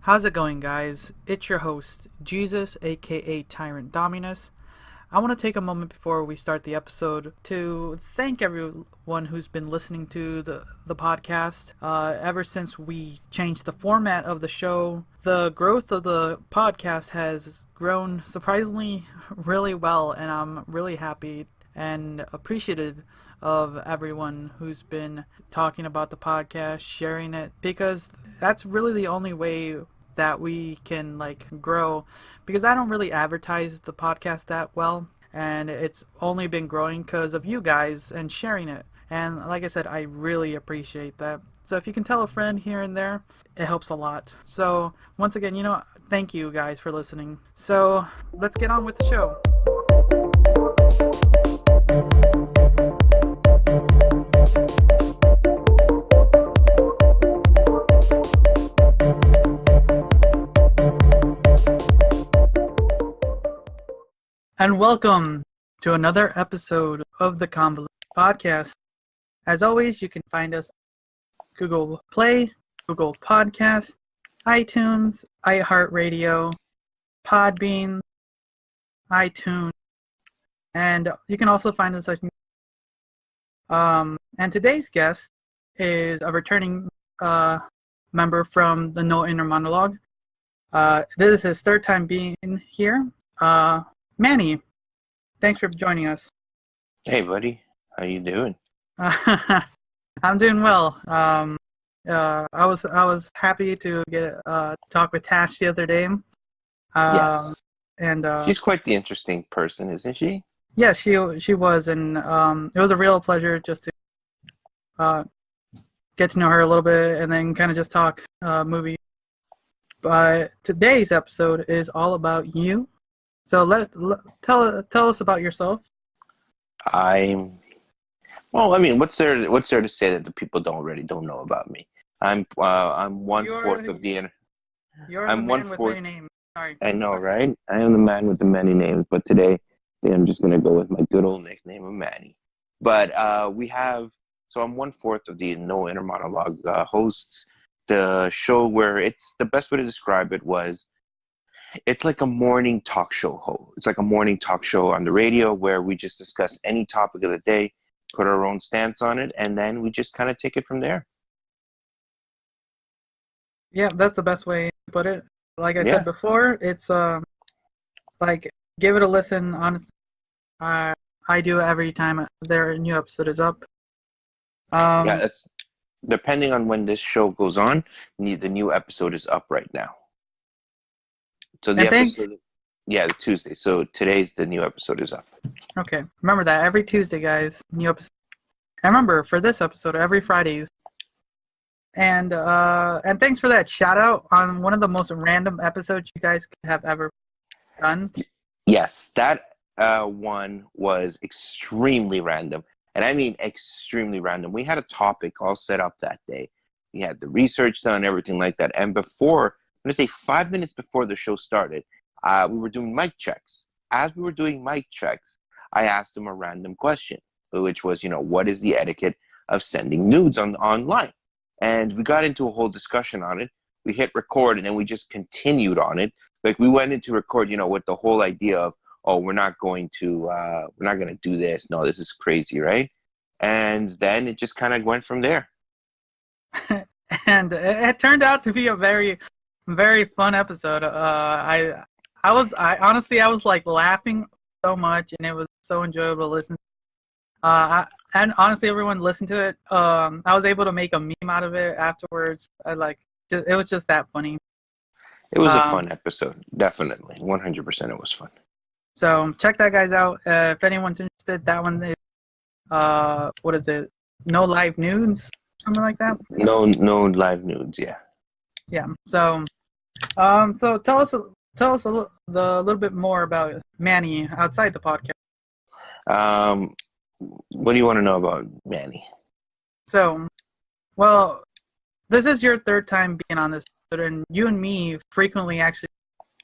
How's it going, guys? It's your host, Jesus, aka Tyrant Dominus. I want to take a moment before we start the episode to thank everyone who's been listening to the podcast. Ever since we changed the format of the show, the growth of the podcast has grown surprisingly really well, and I'm really happy and appreciative of everyone who's been talking about the podcast, sharing it, because that's really the only way that we can grow, because I don't really advertise the podcast that well, and it's only been growing because of you guys and sharing it. And like I said, I really appreciate that. So if you can tell a friend here and there, it helps a lot. So once again, thank you guys for listening. So let's get on with the show. And welcome to another episode of the Convoluted Podcast. As always, you can find us on Google Play, Google Podcast, iTunes, iHeartRadio, Podbean, iTunes, and you can also find us and today's guest is a returning member from the No Inner Monologue. This is his third time being here. Manny, thanks for joining us. Hey, buddy. How you doing? I'm doing well. I was happy to get talk with Tash the other day. Yes. And She's quite the interesting person, isn't she? yeah, she was, and it was a real pleasure just to get to know her a little bit, and then kind of just talk movie. But today's episode is all about you. So tell us about yourself. What's there to say that the people don't know about me? I'm 1/4 of the. You're the man with many names. Sorry. I know, right? I am the man with the many names, but today I'm just gonna go with my good old nickname of Manny. But I'm 1/4 of the No Inner Monologue hosts. The show where it's the best way to describe it was. It's like a morning talk show. It's like a morning talk show on the radio where we just discuss any topic of the day, put our own stance on it, and then we just kind of take it from there. Yeah, that's the best way to put it. Like I said before, it's give it a listen. Honestly, I do every time their new episode is up. It's depending on when this show goes on. The new episode is up right now. So the episode, Tuesday. So today's the new episode is up. Okay, remember that every Tuesday, guys, new episode. And remember, for this episode, every Fridays. And thanks for that shout out on one of the most random episodes you guys have ever done. Yes, that one was extremely random, and I mean extremely random. We had a topic all set up that day. We had the research done, everything like that, and before. I'm going to say 5 minutes before the show started, we were doing mic checks. As we were doing mic checks, I asked him a random question, which was, what is the etiquette of sending nudes online? And we got into a whole discussion on it. We hit record, and then we just continued on it. Like, we went into record, with the whole idea of, we're not going to do this. No, this is crazy, right? And then it just kind of went from there. And it turned out to be a very very fun episode. I honestly was laughing so much, and it was so enjoyable to listen. And honestly, everyone listened to it. I was able to make a meme out of it afterwards. It was just that funny. It was a fun episode, definitely, 100%. It was fun. So check that guys out. If anyone's interested, that one is what is it? No live nudes, something like that. No live nudes. Yeah. Yeah. So tell us a little bit more about Manny outside the podcast. What do you want to know about Manny? So, well, this is your third time being on this, and you and me frequently actually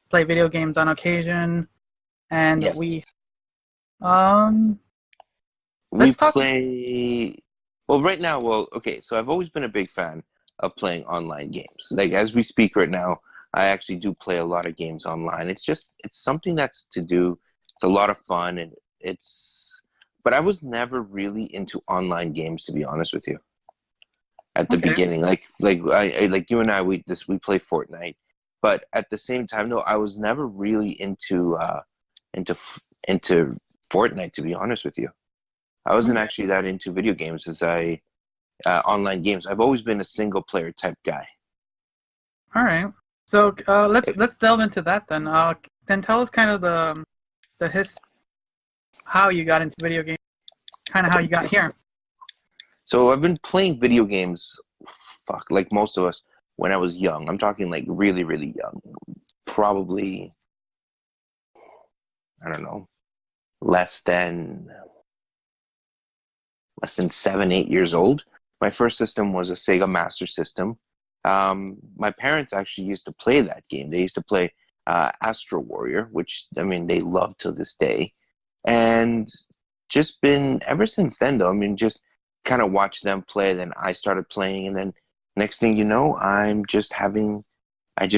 play video games on occasion, and yes. we play. Well, right now, okay. So I've always been a big fan of playing online games. Like as we speak right now, I actually do play a lot of games online. It's something that's to do. It's a lot of fun, and but I was never really into online games, to be honest with you. At the Okay. beginning, like you and I, we play Fortnite, but at the same time, no, I was never really into into Fortnite, to be honest with you. I wasn't Okay. actually that into video games as I online games. I've always been a single player type guy. All right. So It- let's delve into that then. Then tell us kind of the history, how you got into video games, kind of how you got here. so I've been playing video games, fuck, like most of us, when I was young. I'm talking like really, really young. Probably, I don't know, less than 7, 8 years old. My first system was a Sega Master System. My parents actually used to play that game. They used to play Astro Warrior, which I mean they love to this day, and just been ever since then. Though I mean, just kind of watch them play. Then I started playing, and then next thing you know, I just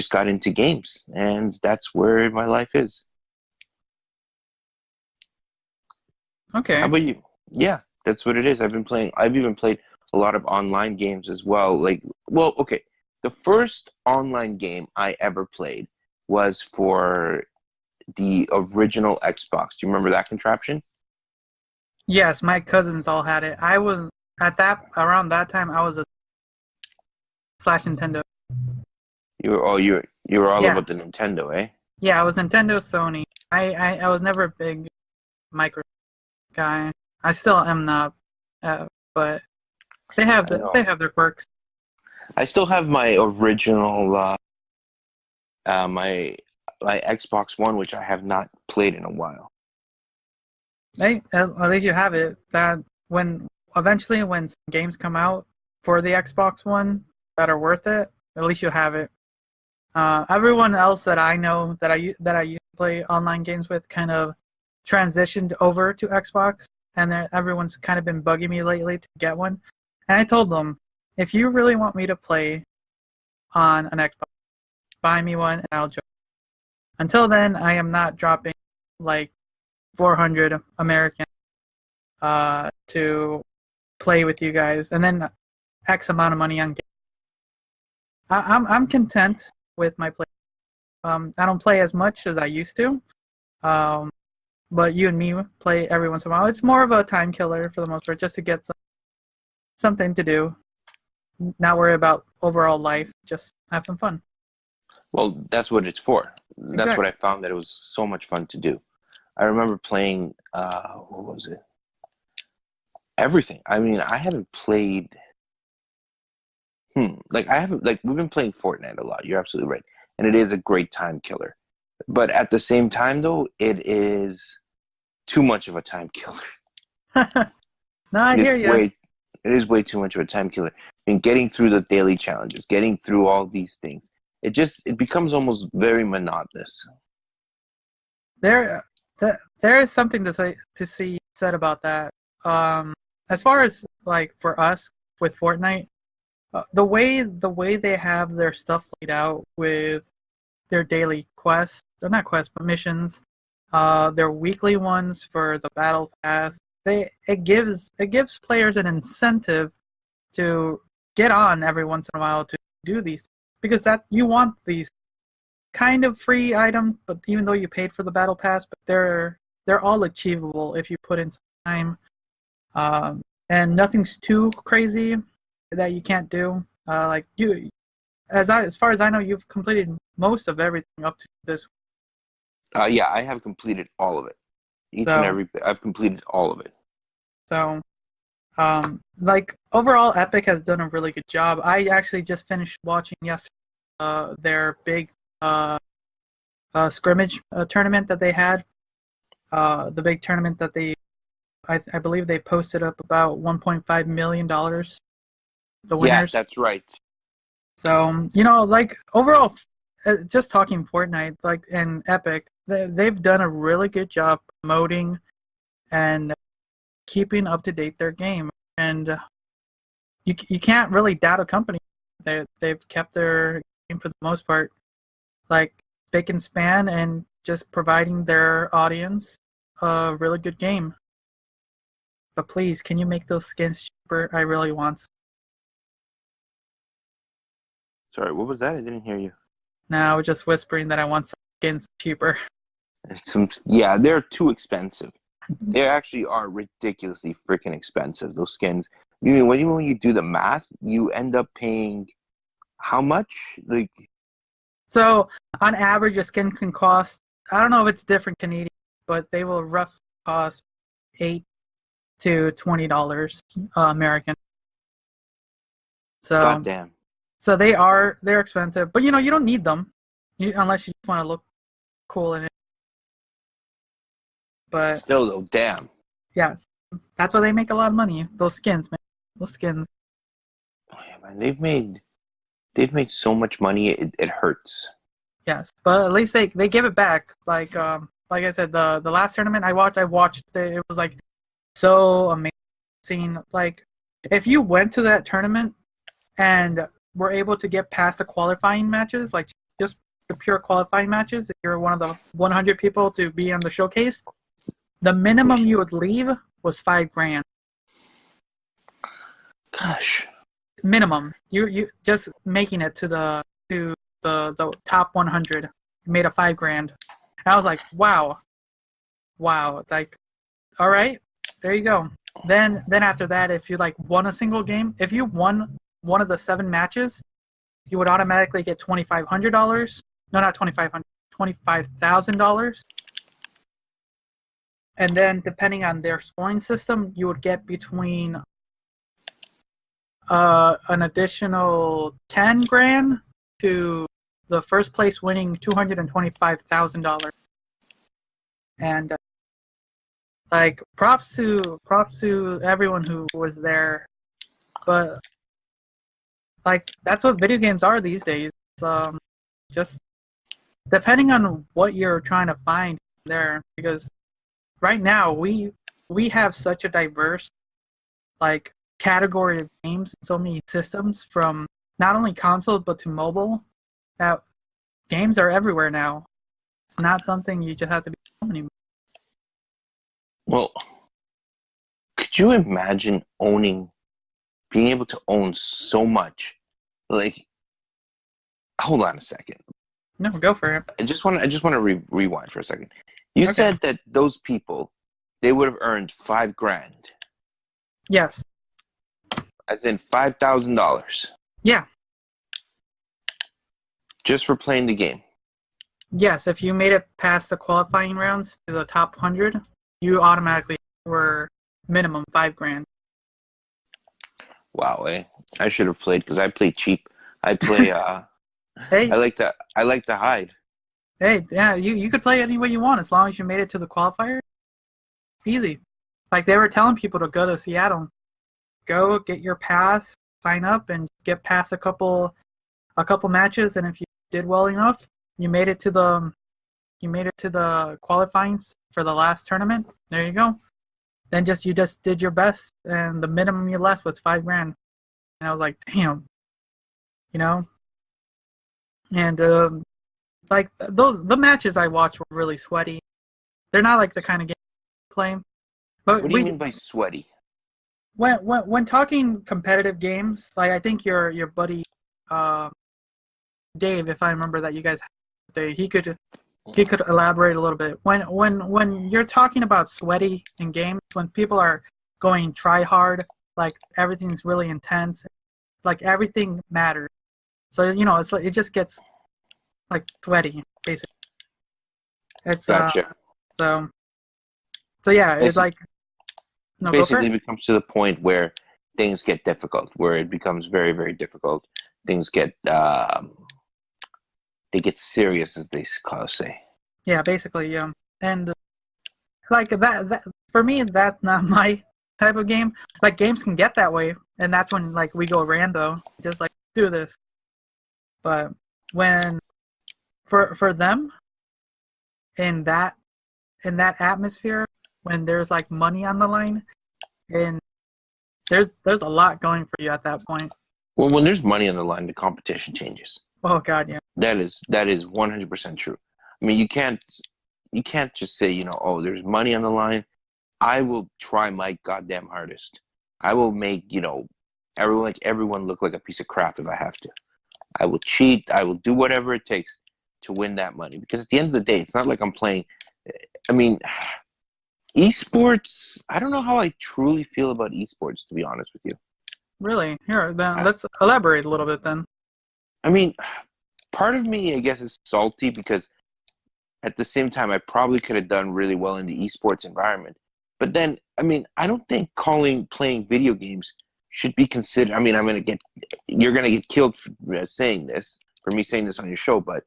got into games, and that's where my life is. How Okay. about you? Yeah, that's what it is. I've been playing. I've even played a lot of online games as well. Okay. The first online game I ever played was for the original Xbox. Do you remember that contraption? Yes, my cousins all had it. I was at that around that time. I was a slash Nintendo. You were all Yeah, about the Nintendo, eh? yeah. I was Nintendo, Sony. I was never a big micro guy. I still am not, but I know. they have their quirks. I still have my original my Xbox One, which I have not played in a while. Hey, at least you have it. That when eventually when some games come out for the Xbox One that are worth it, at least you have it. Everyone else that I know that I used to play online games with kind of transitioned over to Xbox, and everyone's kind of been bugging me lately to get one. And I told them, if you really want me to play on an Xbox, buy me one and I'll join. Until then, I am not dropping like 400 American to play with you guys, and then X amount of money on games. I'm content with my play. I don't play as much as I used to. Um, but you and me play every once in a while. It's more of a time killer for the most part, just to get something to do. Not worry about overall life. Just have some fun. Well, that's what it's for. That's what Exactly. I found that it was so much fun to do. I remember playing what was it? Everything. I mean, I haven't played like I haven't like we've been playing Fortnite a lot. You're absolutely right. And it is a great time killer. But at the same time though, it is too much of a time killer. No, I It is hear you. way it is way too much of a time killer. I mean, getting through the daily challenges, getting through all these things, it becomes almost very monotonous. There, there is something to see said about that. Um, as far as like for us with Fortnite, the way they have their stuff laid out with their daily quests, or not quests, but missions, their weekly ones for the battle pass. It gives players an incentive to get on every once in a while to do these, because that you want these kind of free items, but even though you paid for the battle pass, but they're all achievable if you put in some time. And nothing's too crazy that you can't do. Like you, as far as I know, you've completed most of everything up to this. Yeah, I have completed all of it. Each and So every I've completed all of it. so like overall, Epic has done a really good job. I actually just finished watching yesterday their big scrimmage tournament that they had. The big tournament that I believe they posted up about $1.5 million. The Yeah, winners. that's right. So like overall, just talking Fortnite, like and Epic, they've done a really good job promoting and keeping up to date their game, and you can't really doubt a company. They've kept their game for the most part. like spick and span and just providing their audience a really good game. But please, can you make those skins cheaper? I really want some. Sorry, what was that? I didn't hear you. No, I was just whispering that I want some skins cheaper. Yeah, they're too expensive. They actually are ridiculously freaking expensive, those skins. When you do the math, you end up paying how much? Like, So, on average, a skin can cost, I don't know if it's different Canadian, but they will roughly cost $8 to $20 American. So, goddamn. so they're expensive, but you don't need them unless you just want to look cool in it. But Still though, damn. yes, that's why they make a lot of money. Those skins, man. Those skins. Oh, yeah, man, they've made so much money, it hurts. Yes, but at least they give it back. Like I said, the last tournament I watched it was like so amazing. Like if you went to that tournament and were able to get past the qualifying matches, like just the pure qualifying matches, if you're one of the 100 people to be on the showcase, the minimum you would leave was $5,000. Gosh. Minimum. You just making it to the top 100 made a $5,000. And I was like, wow. Like, all right, there you go. Then after that, if you like won a single game, if you won one of the 7 matches, you would automatically get $2,500. No, not $2,500. $25,000. And then depending on their scoring system, you would get between an additional $10,000 to the first place winning $225,000. And like props to everyone who was there. But like that's what video games are these days. Just depending on what you're trying to find there, because right now we have such a diverse like category of games, so many systems from not only console but to mobile, that games are everywhere now. It's not something you just have to be home anymore. Well, could you imagine being able to own so much? Like, hold on a second. No, go for it. I just want to rewind for a second. You Okay. said that those people, they would have earned $5,000, Yes. as in $5,000, Yeah. just for playing the game. Yes, if you made it past the qualifying rounds to the top 100, you automatically were minimum $5,000. Wow, I should have played because I play cheap. I play. Hey, I like to hide. hey, yeah, you could play any way you want as long as you made it to the qualifier. Easy. Like they were telling people to go to Seattle, go get your pass, sign up, and get past a couple matches. And if you did well enough, you made it to the qualifyings for the last tournament. There you go. Then you just did your best, and the minimum you left was $5,000. And I was like, damn, you know. And like the matches I watched were really sweaty. They're not like the kind of game we play. But What do you mean by sweaty? when talking competitive games, like I think your buddy Dave, if I remember that you guys had Dave, he could elaborate a little bit. When you're talking about sweaty in games, when people are going try hard, like everything's really intense, like everything matters. So it's like it just gets like sweaty, basically. It's Gotcha. so yeah, it's like no, go for Basically, it. it becomes to the point where things get difficult, where it becomes very, very difficult. Things get they get serious, as they say. Yeah, basically, yeah. And like that for me, that's not my type of game. Like games can get that way, and that's when like we go rando, just like do this. But when for them in that atmosphere, when there's like money on the line, and there's a lot going for you at that point. Well, when there's money on the line, the competition changes. Oh God, yeah. That is 100% true. I mean, you can't just say, oh, there's money on the line. I will try my goddamn hardest. I will make, everyone look like a piece of crap if I have to. I will cheat. I will do whatever it takes to win that money. Because at the end of the day, it's not like I'm playing. I mean, esports, I don't know how I truly feel about esports, to be honest with you. Really? Here, then Uh, let's elaborate a little bit then. I mean, part of me, I guess, is salty because at the same time, I probably could have done really well in the esports environment. But then, I mean, I don't think playing video games should be considered. I mean, you're going to get killed for for me saying this on your show, but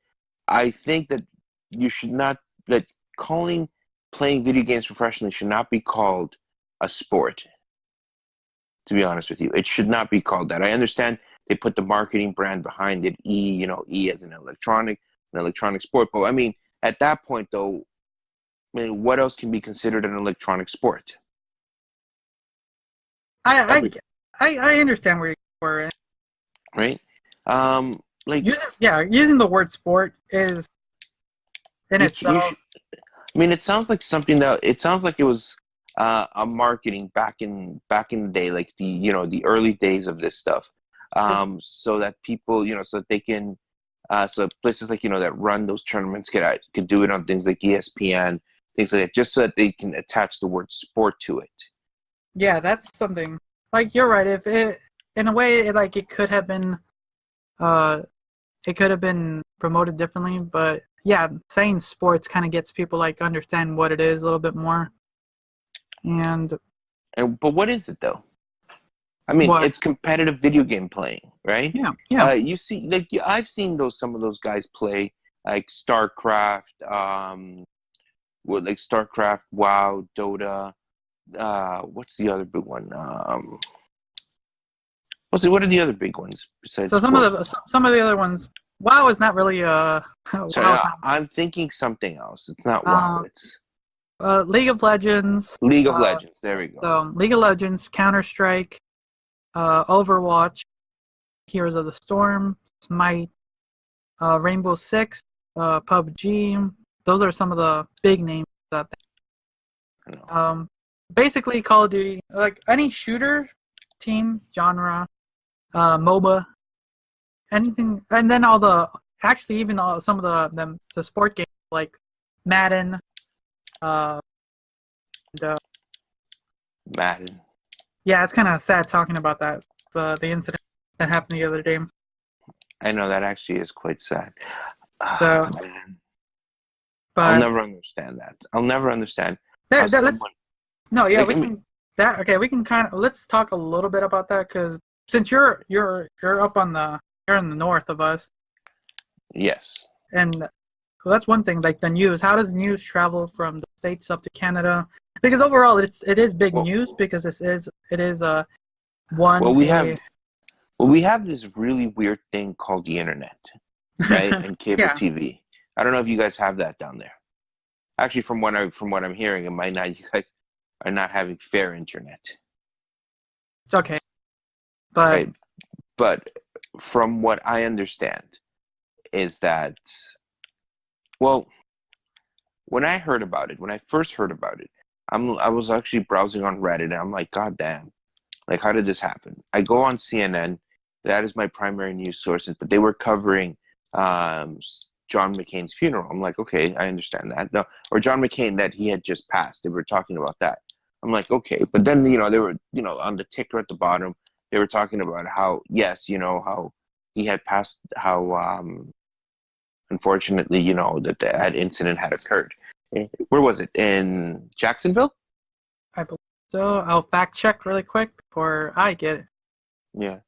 I think that you should not, that playing video games professionally should not be called a sport, to be honest with you. It should not be called that. I understand they put the marketing brand behind it, E as an electronic sport. But I mean, at that point, though, I mean, what else can be considered an electronic sport? I I understand where you were. Right? Like Using the word sport is in itself. I mean, it sounds like it sounds like it was a marketing back in the day, like the early days of this stuff, so that people, so that they can, so places like that run those tournaments could do it on things like ESPN, things like that, just so that they can attach the word sport to it. Yeah, that's something. Like you're right. If it, in a way, it could have been, it could have been promoted differently. But yeah, saying sports kind of gets people understand what it is a little bit more. But what is it though? I mean, What? it's competitive video game playing, right? Yeah, yeah. You see, I've seen some of those guys play like StarCraft, like StarCraft, WoW, Dota. What's the other big one? What are the other big ones besides? So some of the other ones. WoW is not really Sorry, I'm thinking something else. It's not WoW. It's League of Legends. League of Legends. There we go. So League of Legends, Counter-Strike, Overwatch, Heroes of the Storm, Smite, Rainbow Six, PUBG. Those are some of the big names out there. Basically, Call of Duty, like any shooter, team, genre, MOBA, anything, and then some of the sport games like Madden. Madden. Yeah, it's kind of sad talking about that. The incident that happened the other day. I know that actually is quite sad. So, Man. but I'll never understand that. I'll never understand. we can let's talk a little bit about that because since you're up you're in the north of us. Yes. And that's one thing. Like the news, how does news travel from the States up to Canada? Because overall, it is big news because it is one. Well, we have this really weird thing called the internet, right? And cable TV. I don't know if you guys have that down there. Actually, from what I'm hearing, it might not. You guys are not having fair internet. Okay, but right? But from what I understand, is that when I first heard about it, I was actually browsing on Reddit, and I'm like, God damn, like how did this happen? I go on CNN. That is my primary news sources, but they were covering John McCain's funeral. I'm like, okay, I understand that. No, or John McCain that he had just passed. They were talking about that. I'm like, okay, but then they were on the ticker at the bottom. They were talking about how how he had passed, how unfortunately that incident had occurred. Where was it? In Jacksonville? I believe so. I'll fact check really quick before I get it. Yeah.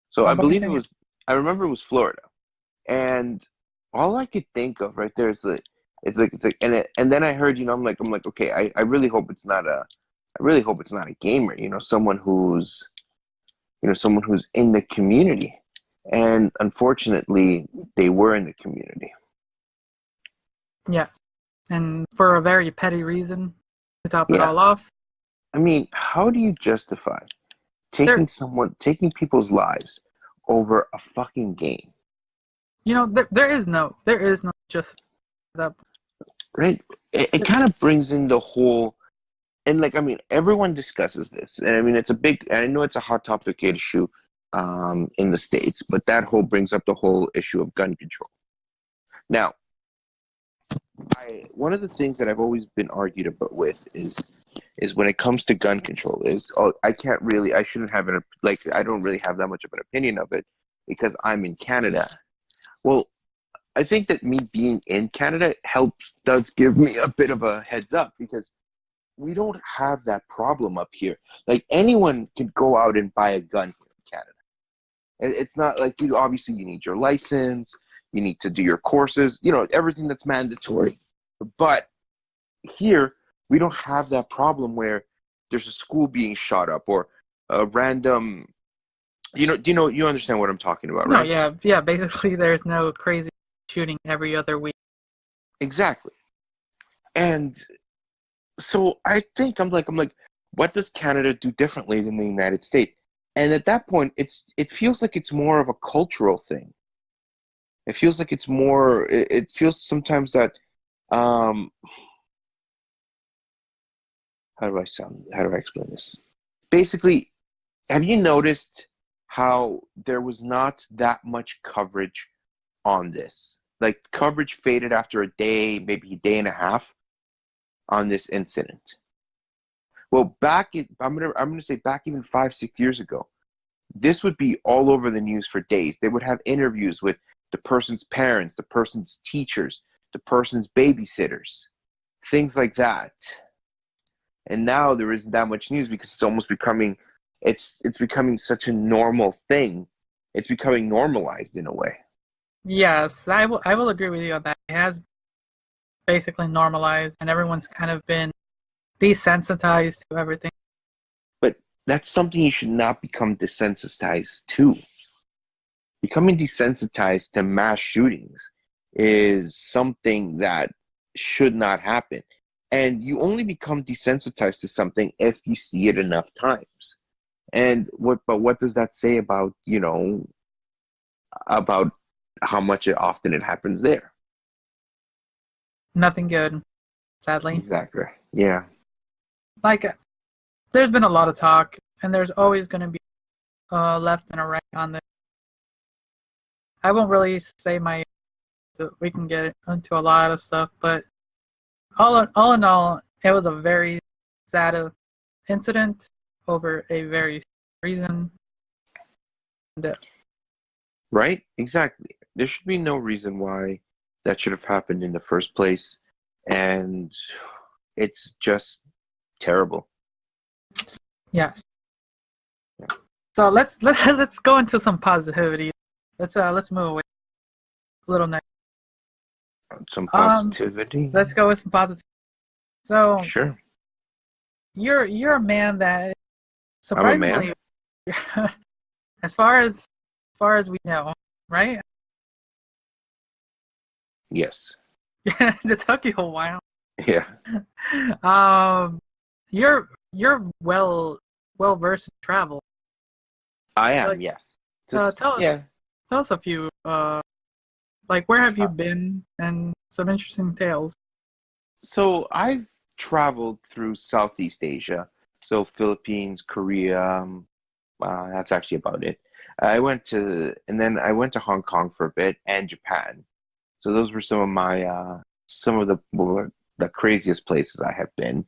So I believe it was. I remember it was Florida, and all I could think of right there is and then I heard I'm like okay, I really hope it's not a gamer, someone who's in the community, and unfortunately they were in the community. Yes, and for a very petty reason to top it all off. I mean, how do you justify taking people's lives over a fucking game? there is no just that. right? It kind of brings in the whole, and like, I mean, everyone discusses this, and I mean, it's a big, and I know it's a hot topic issue in the States, but that whole brings up the whole issue of gun control. Now, one of the things that I've always been argued about with is when it comes to gun control is, oh, I shouldn't have I don't really have that much of an opinion of it because I'm in Canada. Well, I think that me being in Canada does give me a bit of a heads up because we don't have that problem up here. Like anyone can go out and buy a gun here in Canada. It's not like you need your license, you need to do your courses, everything that's mandatory. But here we don't have that problem where there's a school being shot up or a random, you understand what I'm talking about, No, right? yeah. Basically, there's no crazy shooting every other week. Exactly. And so I think I'm like, what does Canada do differently than the United States? And at that point, it feels like it's more of a cultural thing. It feels like it's more. It feels sometimes that. How do I sound? How do I explain this? Basically, have you noticed how there was not that much coverage on this? Like coverage faded after a day, maybe a day and a half, on this incident. Well, I'm gonna say back even 5-6 years ago, this would be all over the news for days. They would have interviews with the person's parents, the person's teachers, the person's babysitters, things like that. And now there isn't that much news because it's almost becoming such a normal thing. It's becoming normalized in a way. Yes, I will agree with you on that. It has basically normalized, and everyone's kind of been desensitized to everything. But that's something you should not become desensitized to. Becoming desensitized to mass shootings is something that should not happen. And you only become desensitized to something if you see it enough times. And what does that say about, about how much often it happens there? Nothing good, sadly. Exactly. Yeah. Like, there's been a lot of talk, and there's always going to be a left and a right on this. I won't really say we can get into a lot of stuff, but all in all, it was a very sad incident over a very reason. Right? Exactly. There should be no reason why that should have happened in the first place. And it's just terrible. Yes. Yeah. So let's go into some positivity. Let's move away a little next. Some positivity. Let's go with some positivity. So Sure. you're a man that surprisingly, I'm a man. as far as we know, right? Yes. It took you a while. Yeah. You're well versed in travel. I am. Like, Yes. tell us a few. Where have you been, and some interesting tales. So I've traveled through Southeast Asia, so Philippines, Korea. That's actually about it. And then I went to Hong Kong for a bit and Japan. So those were some of the craziest places I have been.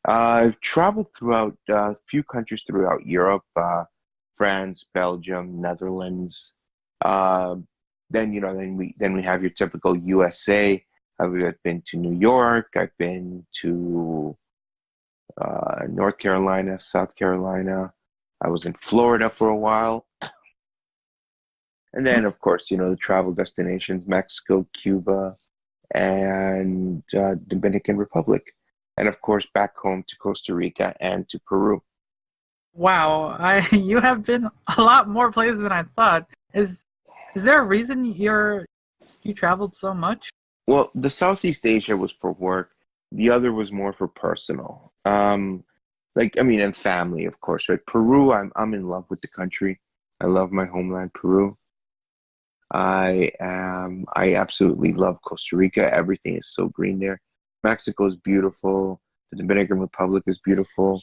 I've traveled throughout a few countries throughout Europe, France, Belgium, Netherlands. Then we have your typical USA. I've been to New York. I've been to North Carolina, South Carolina. I was in Florida for a while. And then, of course, the travel destinations, Mexico, Cuba, and Dominican Republic. And, of course, back home to Costa Rica and to Peru. Wow, you have been a lot more places than I thought. Is there a reason you traveled so much? Well, the Southeast Asia was for work. The other was more for personal. And family, of course, right? Peru, I'm in love with the country. I love my homeland, Peru. I absolutely love Costa Rica. Everything is so green there. Mexico is beautiful. The Dominican Republic is beautiful.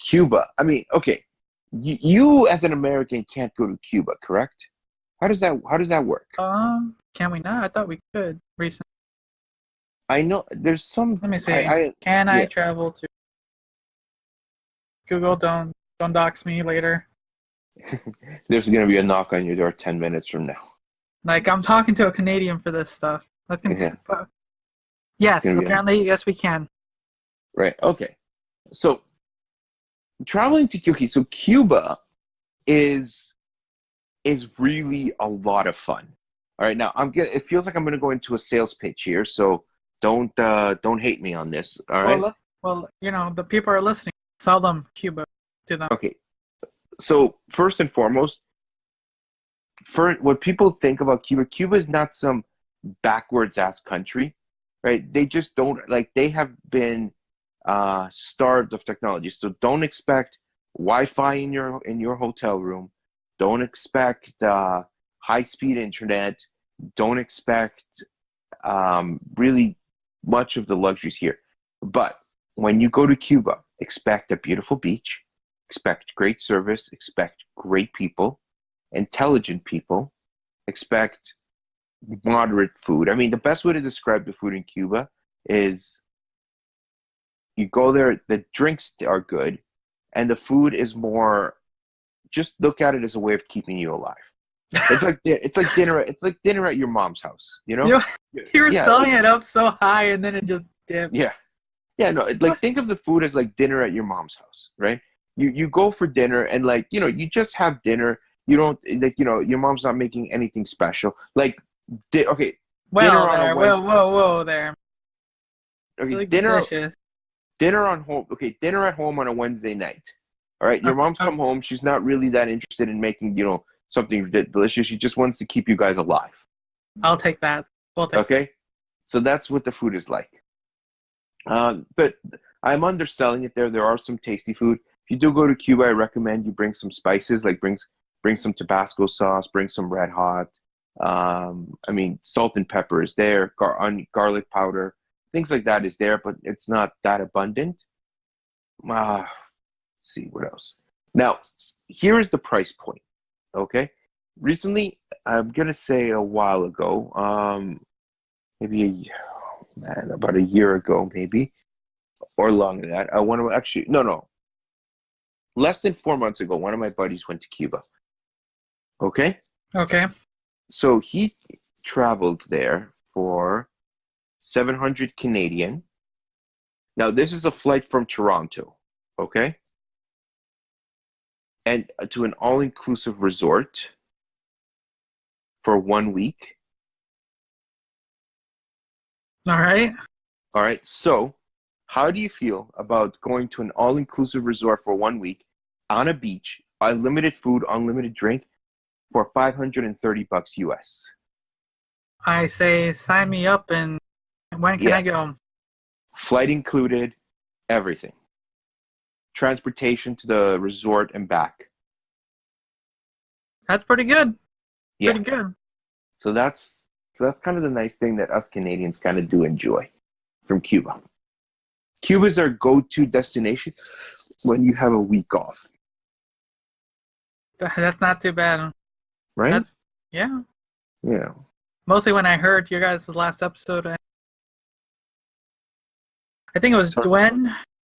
Cuba. I mean, okay, you as an American can't go to Cuba, correct? How does that work? Can we not? I thought we could recently. I know there's some. Let me I see. I Can I yeah. travel to Google? Don't dox me later. There's gonna be a knock on your door 10 minutes from now. Like I'm talking to a Canadian for this stuff. Let's Yeah, continue. it's Yes, gonna be apparently, yes, we can. right. Okay, so traveling to Cuba. So Cuba is is really a lot of fun. All right, now it feels like I'm gonna go into a sales pitch here, so don't hate me on this. All Well, right. the people are listening. Sell them Cuba to them. Okay. So first and foremost, for what people think about Cuba, Cuba is not some backwards ass country, right? They just don't like they have been starved of technology. So don't expect Wi-Fi in your hotel room. Don't expect high speed internet. Don't expect really much of the luxuries here. But when you go to Cuba, expect a beautiful beach, expect great service, expect great people, intelligent people, expect moderate food. I mean, the best way to describe the food in Cuba is you go there, the drinks are good, and the food is more. Just look at it as a way of keeping you alive. It's like dinner at your mom's house. You know? You you were Yeah, selling it up so high, and then it just dipped. yeah, yeah. No, like think of the food as like dinner at your mom's house, right? You go for dinner and like you just have dinner. You don't like your mom's not making anything special. Like okay, dinner Well, on a there. Wednesday. Whoa, there. Okay, Really dinner delicious. dinner on home. Okay, dinner at home on a Wednesday night. All right, your Okay, mom's okay. come home. She's not really that interested in making something delicious. She just wants to keep you guys alive. I'll take that. We'll take. Okay, so that's what the food is like. But I'm underselling it there. There are some tasty food. If you do go to Cuba, I recommend you bring some spices, like bring some Tabasco sauce, bring some Red Hot. I mean, salt and pepper is there, garlic powder, things like that is there, but it's not that abundant. Let's see what else. Now, here is the price point. Okay, recently, I'm gonna say a while ago, maybe about a year ago, maybe or longer than that. One of my, actually no, less than 4 months ago, one of my buddies went to Cuba. Okay, Okay. so he traveled there for 700 Canadian. Now this is a flight from Toronto. Okay, and to an all-inclusive resort for 1 week. All right. All right, so how do you feel about going to an all-inclusive resort for 1 week on a beach, unlimited food, unlimited drink for $530 US? I say sign me up, and when can Yeah, I go? flight included, everything. Transportation to the resort and back. That's pretty good. Yeah. Pretty good. So that's kind of the nice thing that us Canadians kind of do enjoy from Cuba. Cuba's our go-to destination when you have a week off, That's not too bad. right? That's yeah. Yeah. Mostly when I heard your guys' last episode, I think it was So Dwayne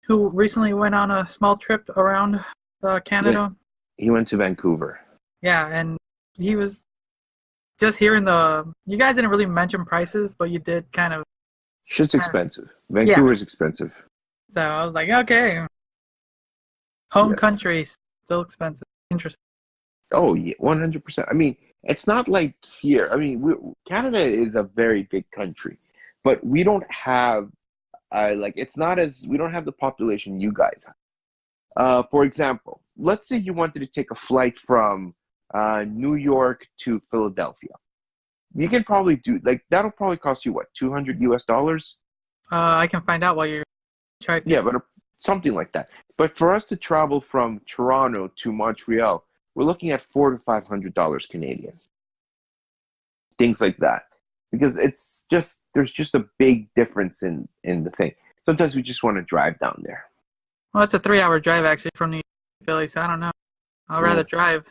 who recently went on a small trip around yeah, Canada. he went to Vancouver. Yeah, and he was just hearing the. You guys didn't really mention prices, but you did kind of. Shit's expensive. Yeah. Vancouver's expensive. So I was like, okay, home Yes. country still expensive. Interesting. Oh yeah, 100%. I mean, it's not like here. I mean, Canada is a very big country, but we don't have like it's not as we don't have the population you guys have. For example, let's say you wanted to take a flight from New York to Philadelphia. You can probably do like that'll probably cost you what, 200 US dollars? I can find out while you're trying to. Yeah, but something like that. But for us to travel from Toronto to Montreal, we're looking at $400 to $500 Canadian. things like that. Because it's just there's just a big difference in the thing. Sometimes we just want to drive down there. Well, it's a 3-hour drive actually from New York to Philly, so I don't know. I'll Yeah. rather drive.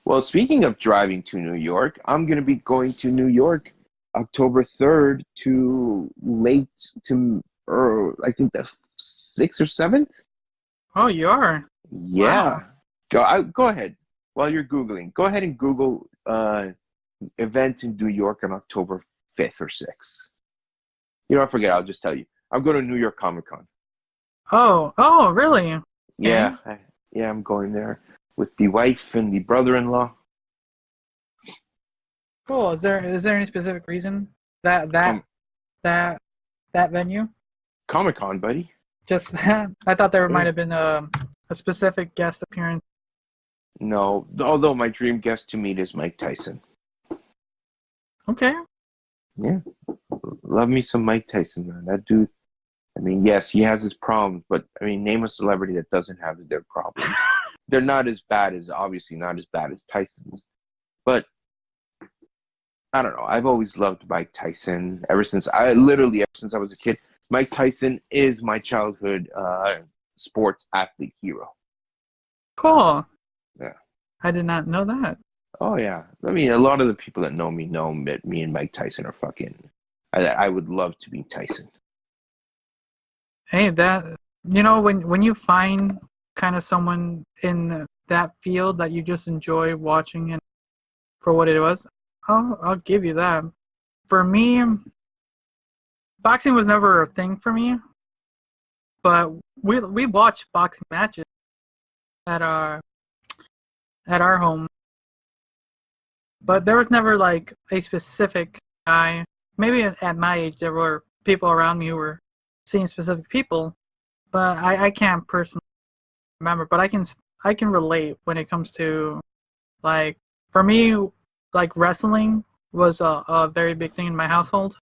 Well, speaking of driving to New York, I'm going to be going to New York October 3rd to late to, or I think the 6th or 7th. Oh, you are? Yeah. Wow. Go ahead. While you're Googling, go ahead and Google event in New York on October 5th or 6th. You know, I forget. I'll just tell you. I'm going to New York Comic Con. Oh, really? Okay. Yeah, I'm going there with the wife and the brother-in-law. Cool. Is there any specific reason that venue? Comic Con, buddy. Just that? I thought there might Yeah. have been a specific guest appearance. No, although my dream guest to meet is Mike Tyson. Okay. Yeah, love me some Mike Tyson, man. That dude. I mean, yes, he has his problems, but I mean, name a celebrity that doesn't have their problems. They're not as bad as, obviously, not as bad as Tyson's, but I don't know. I've always loved Mike Tyson ever since I was a kid. Mike Tyson is my childhood sports athlete hero. Cool. Yeah. I did not know that. Oh yeah. I mean, a lot of the people that know that me and Mike Tyson are fucking. I would love to be Tyson. Hey, when you find kind of someone in that field that you just enjoy watching and for what it was, I'll give you that. For me, boxing was never a thing for me, but we watched boxing matches at our home. But there was never like a specific guy. Maybe at my age there were people around me who were seeing specific people, but I can't personally remember. But I can relate when it comes to, like, for me, like, wrestling was a very big thing in my household.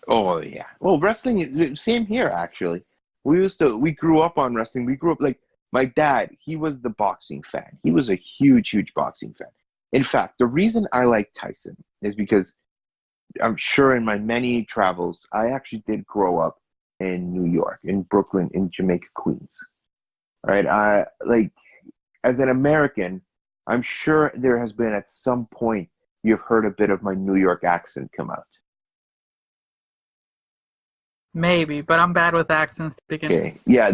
Oh yeah. Well, wrestling, same here actually. We grew up on wrestling. We grew up like my dad. He was the boxing fan. He was a huge boxing fan. In fact, the reason I like Tyson is because I'm sure in my many travels, I actually did grow up in New York, in Brooklyn, in Jamaica, Queens. All right. As an American, I'm sure there has been at some point you've heard a bit of my New York accent come out. Maybe, but I'm bad with accents to begin with. Okay. Yeah,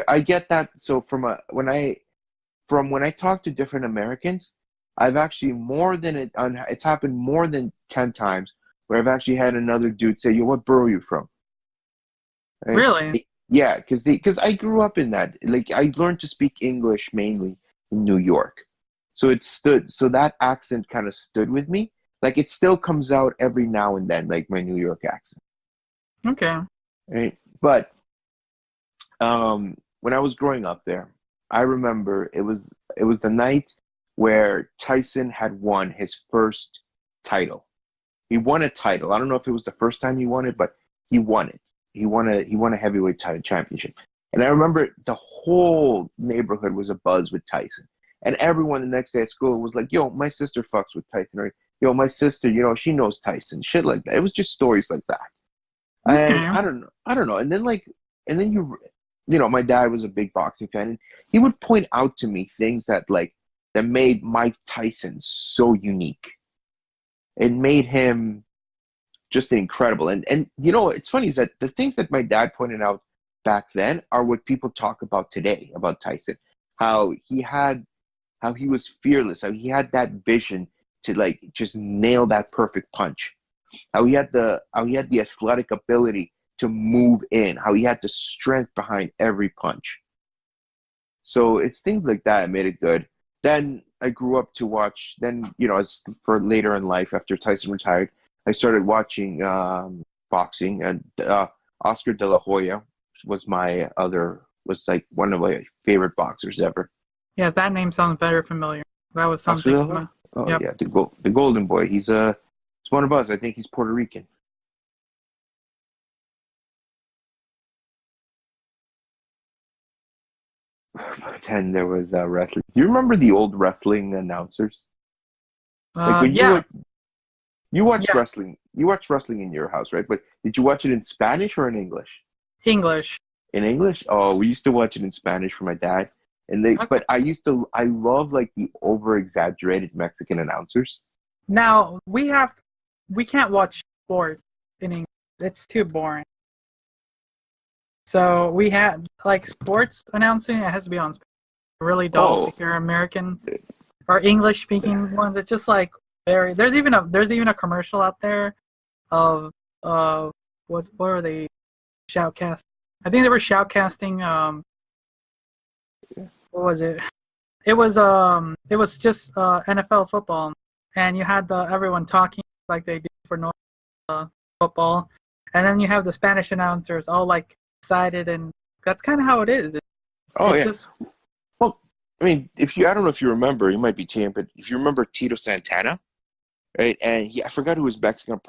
I get that. So when I talk to different Americans, I've actually it's happened more than 10 times where I've actually had another dude say, "Yo, what borough are you from?" Right? Really? Yeah, because I grew up in that. Like I learned to speak English mainly in New York. So that accent kind of stood with me. Like it still comes out every now and then, like my New York accent. Okay. Right? But when I was growing up there, I remember it was the night where Tyson had won his first title. He won a title. I don't know if it was the first time he won it, but he won it. He won a heavyweight title championship. And I remember the whole neighborhood was abuzz with Tyson. And everyone the next day at school was like, "Yo, my sister fucks with Tyson," or "Yo, my sister, she knows Tyson." Shit like that. It was just stories like that. And Okay. I don't know. And then my dad was a big boxing fan, and he would point out to me things that made Mike Tyson so unique. It made him just incredible. And it's funny is that the things that my dad pointed out back then are what people talk about today about Tyson. How he was fearless, how he had that vision to like just nail that perfect punch. How he had the athletic ability to move in, how he had the strength behind every punch. So it's things like that that made it good. Then I grew up to watch. Then as for later in life, after Tyson retired, I started watching boxing, and Oscar De La Hoya was like one of my favorite boxers ever. Yeah, that name sounds very familiar. That was Oscar something. De La Hoya. Oh Yep. yeah, the Golden Boy. He's one of us. I think he's Puerto Rican. But then there was wrestling. Do you remember the old wrestling announcers? Like when you Yeah. would You watched Yeah, wrestling. You watched wrestling in your house, right? But did you watch it in Spanish or in English? English. In English? Oh, we used to watch it in Spanish for my dad. And they, Okay. but I love like the over exaggerated Mexican announcers. Now we can't watch sport in English. It's too boring. So we had like sports announcing. It has to be on really dull Oh, if you're American or English speaking ones. It's just like very. There's even a commercial out there of what are they shoutcast? I think they were shoutcasting. What was it? It was just NFL football, and you had the everyone talking like they do for normal football, and then you have the Spanish announcers all like excited, and that's kind of how it is. oh It yeah. just Well, I mean, if you, I don't know if you remember, you might be champ, but if you remember Tito Santana, right? And I forgot who his Mexican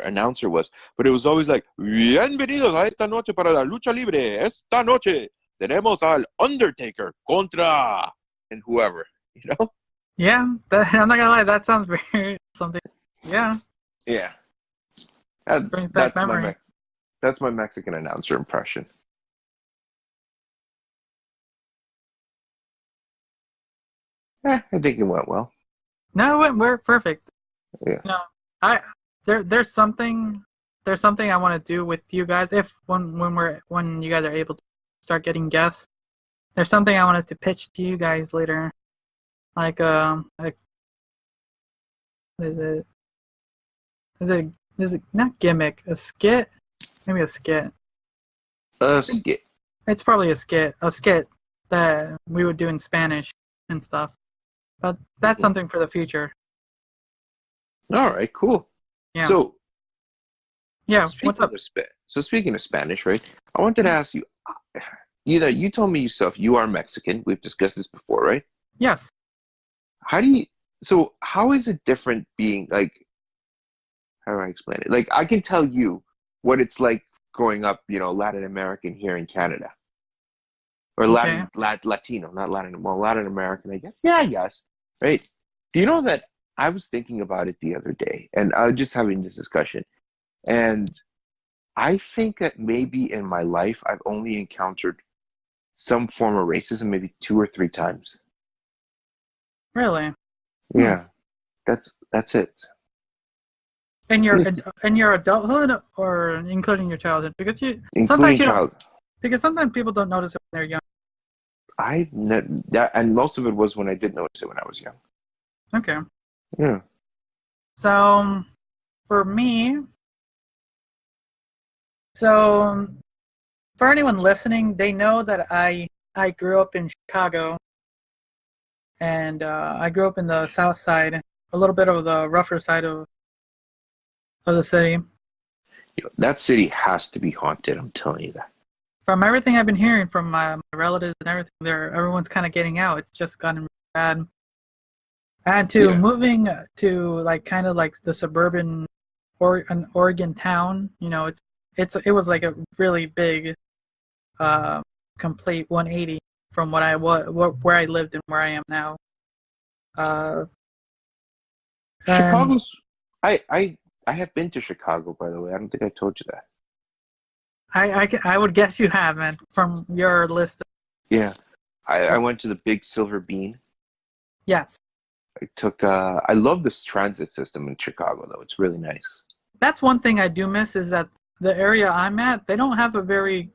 announcer was, but it was always like, "Bienvenidos a esta noche para la lucha libre. Esta noche tenemos al Undertaker contra and whoever." You know? yeah. I'm not gonna lie, that sounds very something. Yeah, Yeah. brings back That's memory. that's my Mexican announcer impression. I think it went well. No, we're perfect. Yeah. No, I there's something I want to do with you guys if when you guys are able to start getting guests. There's something I wanted to pitch to you guys later. Like is it is it is it not gimmick, a skit? Maybe a skit. Skit. It's probably a skit that we would do in Spanish and stuff. But that's something for the future. All right, cool. Yeah. So Yeah, what's up? Speaking of Spanish, right? I wanted to ask you. You told me yourself you are Mexican. We've discussed this before, right? Yes. How do you? So how is it different being like? How do I explain it? Like I can tell you what it's like growing up, Latin American here in Canada, or Okay. Latino, not Latin, well, Latin American, I guess. Yeah, I guess. Right? Do you know that I was thinking about it the other day, and I was just having this discussion, and I think that maybe in my life I've only encountered some form of racism maybe two or three times. Really? Hmm. Yeah, that's it. In your Yes, in your adulthood or including your childhood? Because you including sometimes you don't child. because sometimes people don't notice it when they're young. That, and most of it was when I did notice it when I was young. Okay. Yeah. So for me, so for anyone listening, they know that I grew up in Chicago, and I grew up in the South Side, a little bit of the rougher side of the city. That city has to be haunted. I'm telling you that. From everything I've been hearing from my relatives and everything, everyone's kind of getting out. It's just gotten bad. And to Yeah. moving to like kind of like the suburban or an Oregon town, it was like a really big, uh, complete 180 from what I was where I lived and where I am now. Uh, and Chicago's. I have been to Chicago, by the way. I don't think I told you that. I would guess you have, man, from your list. Yeah. I went to the Big Silver Bean. Yes, I took. I love this transit system in Chicago, though. It's really nice. that's one thing I do miss is that the area I'm at, they don't have a very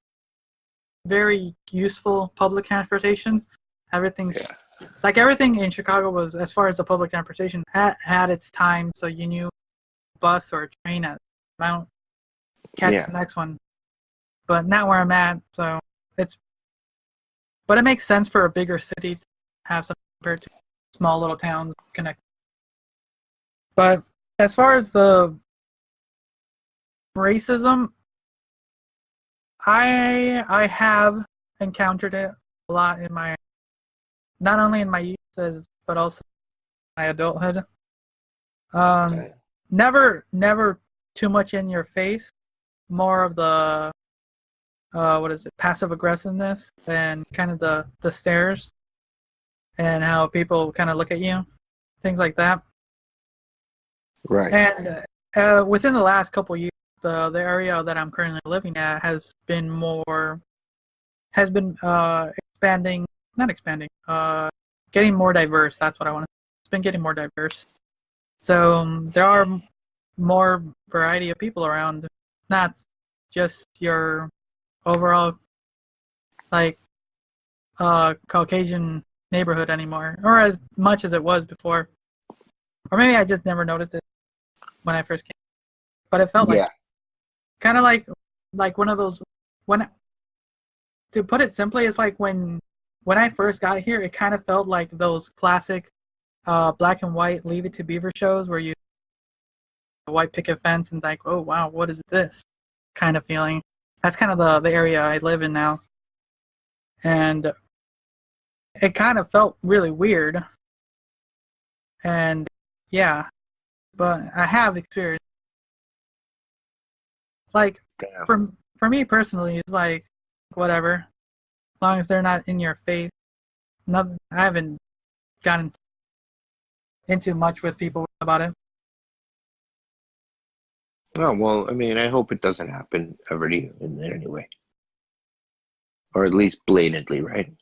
very useful public transportation. Everything's Yeah. like everything in Chicago was as far as the public transportation had its time, so you knew bus or a train at Mount catch Yeah. the next one. But not where I'm at, so it's but it makes sense for a bigger city to have some compared to small little towns connected. But as far as the racism, I have encountered it a lot in my not only in my youth but also my adulthood. Um, Okay. never too much in your face. More of the what is it, passive aggressiveness and kind of the stares and how people kind of look at you, things like that. Right. And within the last couple of years, the area that I'm currently living at has been expanding, not expanding, getting more diverse. That's what I want to. It's been getting more diverse. So there are more variety of people around. Not just your overall like Caucasian neighborhood anymore, or as much as it was before. Or maybe I just never noticed it when I first came. But it felt like Yeah. kind of like one of those when to put it simply, it's like when I first got here, it kind of felt like those classic black and white Leave It to Beaver shows where you a white picket fence and like, oh wow, what is this kind of feeling. That's kind of the area I live in now, and it kind of felt really weird. And yeah, but I have experience like Yeah. for me personally, it's like whatever, as long as they're not in your face. Not I haven't gotten into much with people about it. Oh, well, I mean, I hope it doesn't happen ever to you in any way, or at least blatantly, right?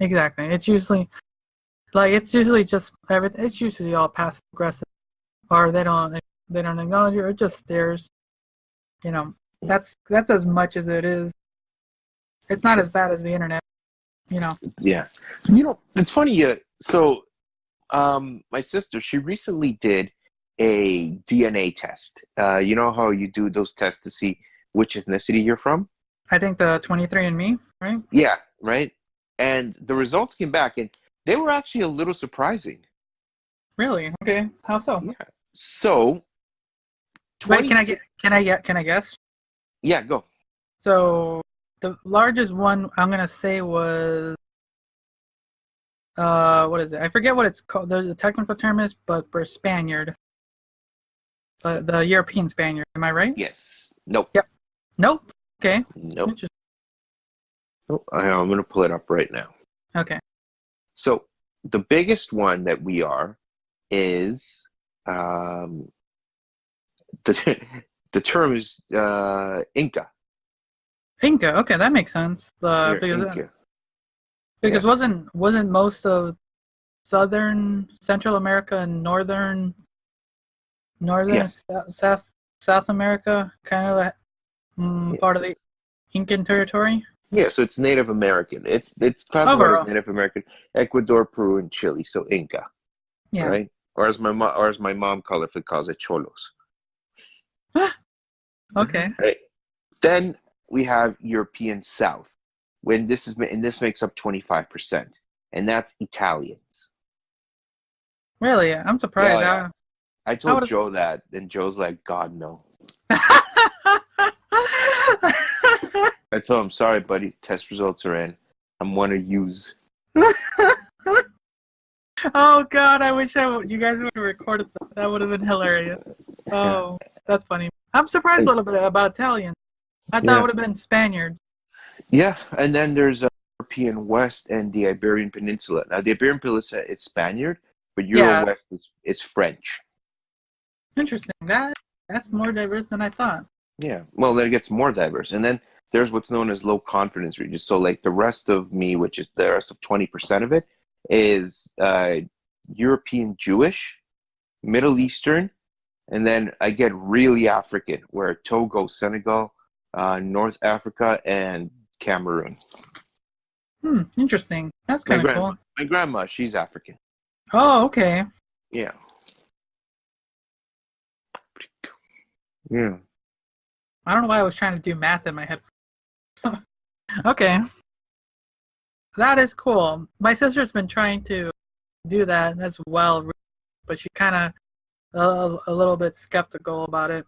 Exactly. It's usually just everything. It's usually all passive aggressive, or they don't acknowledge you, or just stares. You know, that's as much as it is. It's not as bad as the internet. You know. Yeah. It's funny. My sister, she recently did a DNA test. You know how you do those tests to see which ethnicity you're from? I think the 23andMe, right? Yeah, right. And the results came back, and they were actually a little surprising. Really? Okay. How so? Yeah. So, Wait, 26. can I guess? Yeah, go. So the largest one I'm gonna say was what is it? I forget what it's called. The technical term is, but for Spaniard, the European Spaniard. Am I right? Yes. Nope. Yep. Nope. Okay. Nope. Interesting. Nope. I'm going to pull it up right now. Okay. So, the biggest one that we are is the the term is Inca. Inca. Okay, that makes sense. You're Inca. Because Yeah. wasn't most of southern Central America and northern Yes. South America kind of part Yes. of the Incan territory? Yeah. So it's Native American. It's classified as Overall, Native American. Ecuador, Peru, and Chile. So Inca, yeah. right? Or as my mom colorfully calls it, Cholos. Okay. Right. Then we have European South, and this makes up 25%, and that's Italians. Really, I'm Yeah, surprised. yeah. I I told would Joe that, and Joe's like, God no. have. I told him, sorry, buddy, test results are in. I'm one to use. Oh God, I wish you guys would have recorded that. That would have been hilarious. Yeah, Oh, that's funny. I'm surprised a little bit about Italian. I thought it yeah, would have been Spaniard. yeah. And then there's European West and the Iberian Peninsula. Now, the Iberian Peninsula is Spaniard, but Euro Yeah, West is French. interesting. That's more diverse than I thought. Yeah, well, then it gets more diverse. And then there's what's known as low confidence regions. So, like the rest of me, which is the rest of 20% of it, is European Jewish, Middle Eastern, and then I get really African, where Togo, Senegal, North Africa, and Cameroon. Interesting. That's My kind of grandma, cool. my grandma, she's African. Oh, okay. Yeah, yeah. I don't know why I was trying to do math in my head. Okay, that is cool. My sister's been trying to do that as well, but she kind of a little bit skeptical about it.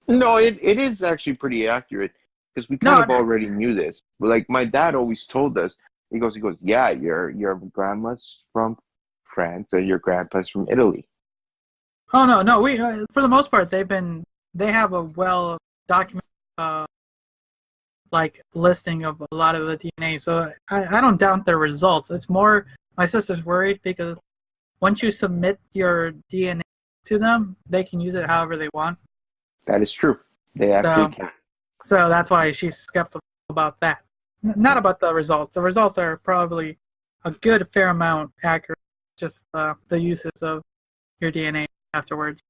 No, it is actually pretty accurate because we kind No, of already knew this. Like my dad always told us. He goes, yeah, your grandma's from France and your grandpa's from Italy. oh no. We for the most part they have a well documented like listing of a lot of the DNA. So I don't doubt their results. It's more my sister's worried because once you submit your DNA to them, they can use it however they want. That is true. They actually So, can. so that's why she's skeptical about that. Not about the results. The results are probably a good fair amount accurate. Just the uses of your DNA afterwards.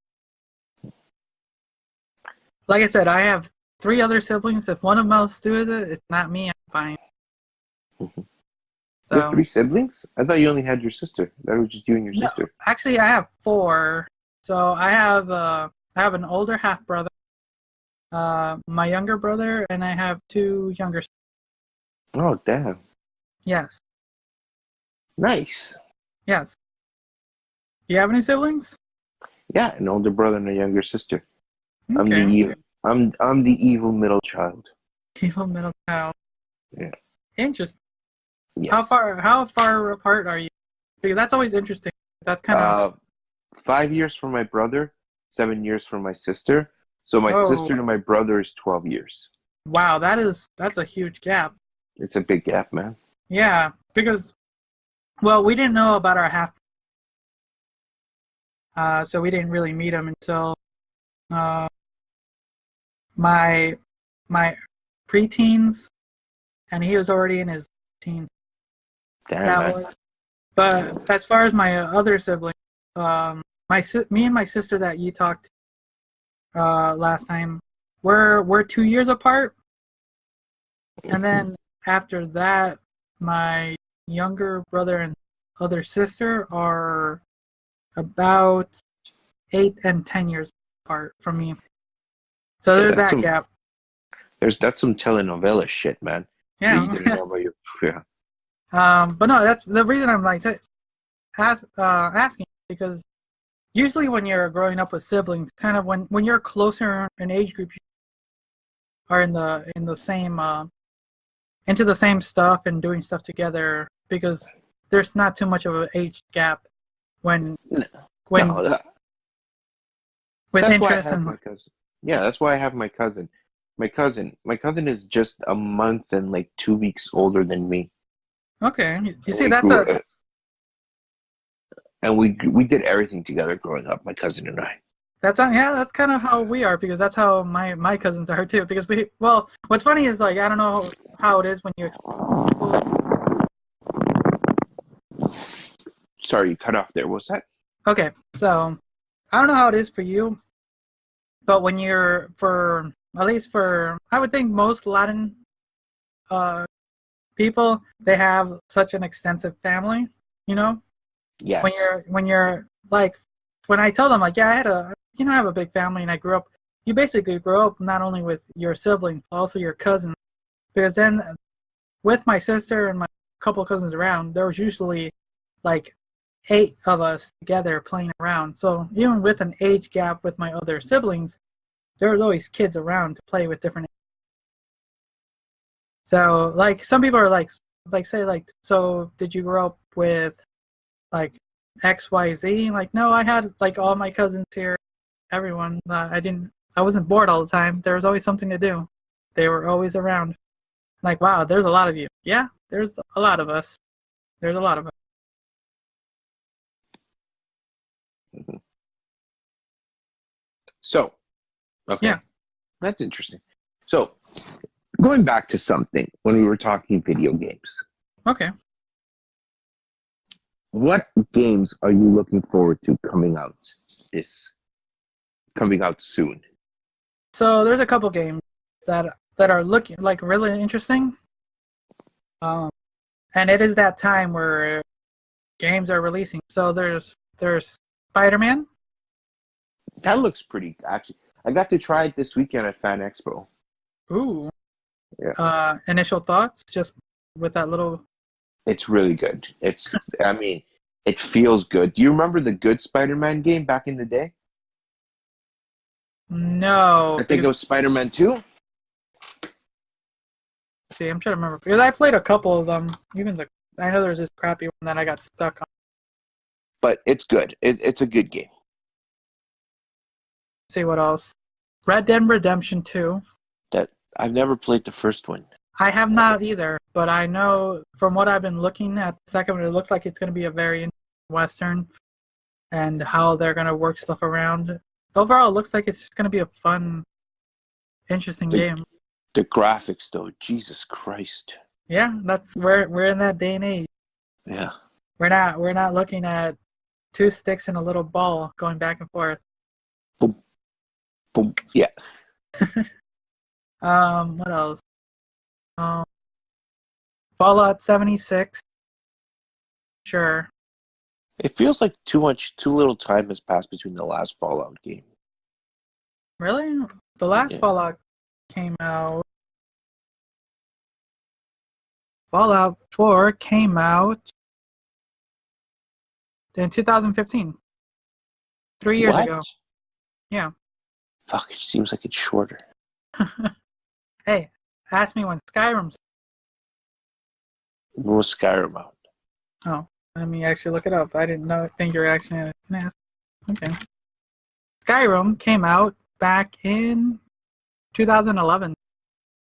Like I said, I have 3 other siblings. If one of them else does it, it's not me. I'm fine. You have So 3 siblings? I thought you only had your sister. That was just you and your no, sister. actually, I have 4. So I have an older half brother, my younger brother, and I have 2 younger. Oh, damn. Yes, Nice. yes. Do you have any siblings? Yeah, an older brother and a younger sister. I'm the Okay. evil. I'm the evil middle child. Evil middle child. Yeah. Interesting. Yes. How far apart are you? Because that's always interesting. That's kind of 5 years from my brother, 7 years from my sister. So my oh sister to my brother is 12 years. wow, that's a huge gap. It's a big gap, man. Yeah, because well, we didn't know about our half, so we didn't really meet him until uh, my my preteens, and he was already in his teens. Damn, That man. was, but as far as my other sibling, me and my sister that you talked last time, we're 2 years apart, and then after that, my younger brother and other sister are about 8 and 10 years apart from me. So Yeah, there's that gap. that's some telenovela shit, man. You didn't Yeah. know about your yeah. But no, that's the reason I'm like asking, because usually when you're growing up with siblings, kind of when you're closer in age group, you are in the same into the same stuff and doing stuff together, because there's not too much of an age gap when when No, with that's why I interest have and my cousin. Yeah, that's why I have my cousin. My cousin is just a month and like 2 weeks older than me. okay. You And see, we that's grew, a and we did everything together growing up. My cousin and I. yeah, that's kind of how we are, because that's how my cousins are too. Because what's funny is, like, I don't know how it is when you Sorry, you cut off there. What's that? okay, so I don't know how it is for you, but when you're for at least for I would think most Latin uh people, they have such an extensive family, you know. Yes. When you're like, when I tell them, like, yeah, I have a big family, and I grew up. You basically grow up not only with your siblings, but also your cousins, because then with my sister and my couple cousins around, there was usually like 8 of us together playing around. So even with an age gap with my other siblings, there was always kids around to play with different. So like some people are like say like, so did you grow up with like XYZ? Like, no, I had like all my cousins here, everyone. I wasn't bored all the time. There was always something to do. They were always around. Like, wow, there's a lot of you. Yeah, there's a lot of us. There's a lot of us. So, okay, Yeah. that's interesting. So, going back to something when we were talking video games, Okay. what games are you looking forward to coming out soon? So there's a couple games that are looking like really interesting. Um, and it is that time where games are releasing. So there's Spider-Man. That looks pretty. Actually, I got to try it this weekend at Fan Expo. Ooh. Yeah, Initial thoughts, just with that little. it's really good. I mean, it feels good. Do you remember the good Spider-Man game back in the day? No, I think it because was Spider-Man 2. see, I'm trying to remember, because I played a couple of them. I know there's this crappy one that I got stuck on. But it's good. It's a good game. Let's see what else. Red Dead Redemption 2. That I've never played the first one. I have not either, but I know from what I've been looking at the second one, it looks like it's going to be a very interesting Western. and how they're gonna work stuff around. Overall, it looks like it's gonna be a fun, interesting The game. the graphics though, Jesus Christ. Yeah, that's we're in that day and age. Yeah. We're not looking at two sticks and a little ball going back and forth. Boom. Boom. Yeah. What else? Um, Fallout 76. Sure. It feels like too little time has passed between the last Fallout game. Really? The last Yeah. Fallout came out. Fallout 4 came out in 2015. 3 years What? ago. Yeah. Fuck, it seems like it's shorter. Hey, ask me when Skyrim's. When was Skyrim out? Oh, let me actually look it up. I didn't think you were actually going to ask. Okay. Skyrim came out back in 2011.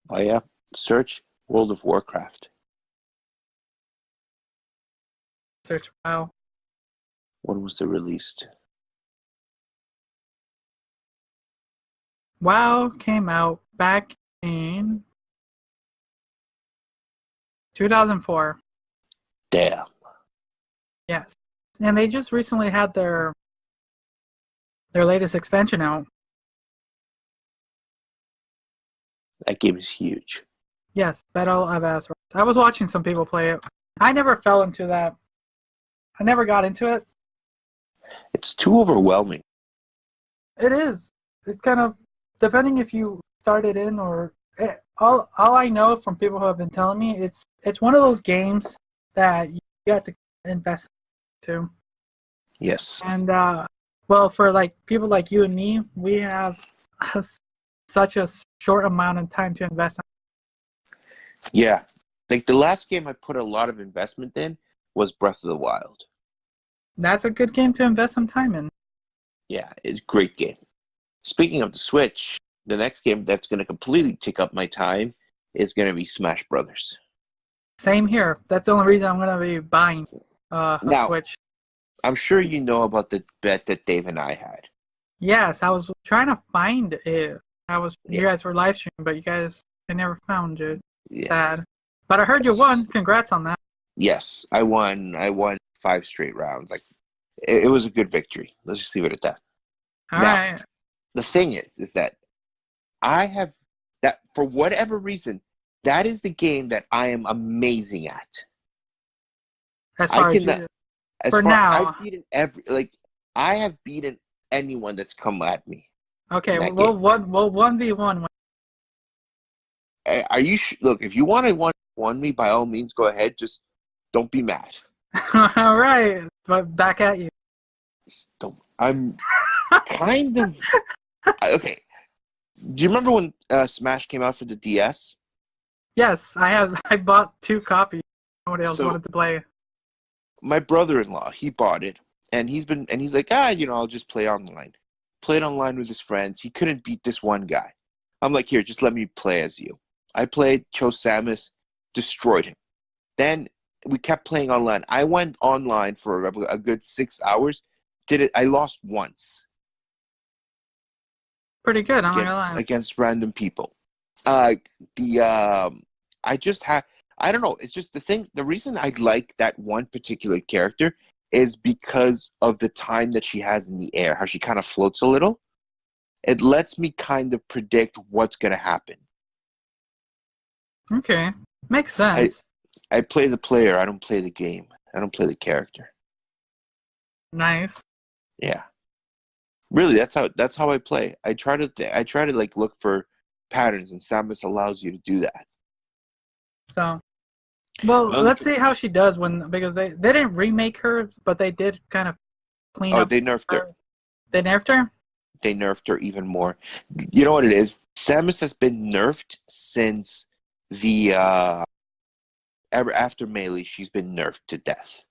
Oh yeah. Search World of Warcraft. Search. Wow. When was it released? WoW came out back in 2004. Damn. Yes. And they just recently had their latest expansion out. That game is huge. Yes, Battle of Azeroth. I was watching some people play it. I never fell into that. I never got into it. It's too overwhelming. It is. It's kind of depending if you started in or all I know from people who have been telling me it's one of those games that you got to invest into. Yes. And well, for like people like you and me, we have such a short amount of time to invest. Yeah. Like the last game I put a lot of investment in was Breath of the Wild. That's a good game to invest some time in. Yeah, it's a great game. Speaking of the Switch, the next game that's going to completely take up my time is going to be Smash Brothers. Same here. That's the only reason I'm going to be buying a Now, Switch. I'm sure you know about the bet that Dave and I had. Yes, I was trying to find it. You Yeah. guys were live streaming, but I never found it. Yeah. Sad. But I heard you won. Congrats on that. Yes, I won 5 straight rounds. Like it was a good victory. Let's just leave it at that. All Now, right. the thing is that I have that for whatever reason, that is the game that I am amazing at. As far as now. I have beaten anyone that's come at me. Okay, well, 1v1. Are you look? If you want to one me, by all means, go ahead. Just don't be mad. All right, but back at you. Just don't. I'm kind of okay. Do you remember when Smash came out for the DS? Yes, I bought 2 copies. Nobody else So- wanted to play. My brother-in-law, he bought it, and he's like, I'll just play online. Played online with his friends. He couldn't beat this one guy. I'm like, here, just let me play as you. I played, chose Samus, destroyed him. Then we kept playing online. I went online for a good 6 hours. I lost once Pretty good, I'm not gonna lie. against random people. I don't know. It's just the reason I like that one particular character is because of the time that she has in the air, how she kind of floats a little. It lets me kind of predict what's going to happen. Okay, makes sense. I play the player. I don't play the game. I don't play the character. Nice. Yeah. Really, that's how I play. I try to like look for patterns, and Samus allows you to do that. So, well, let's see how she does because they didn't remake her, but they did kind of clean up. Oh, they nerfed her. They nerfed her? They nerfed her even more. You know what it is? Samus has been nerfed since the ever after Melee. She's been nerfed to death.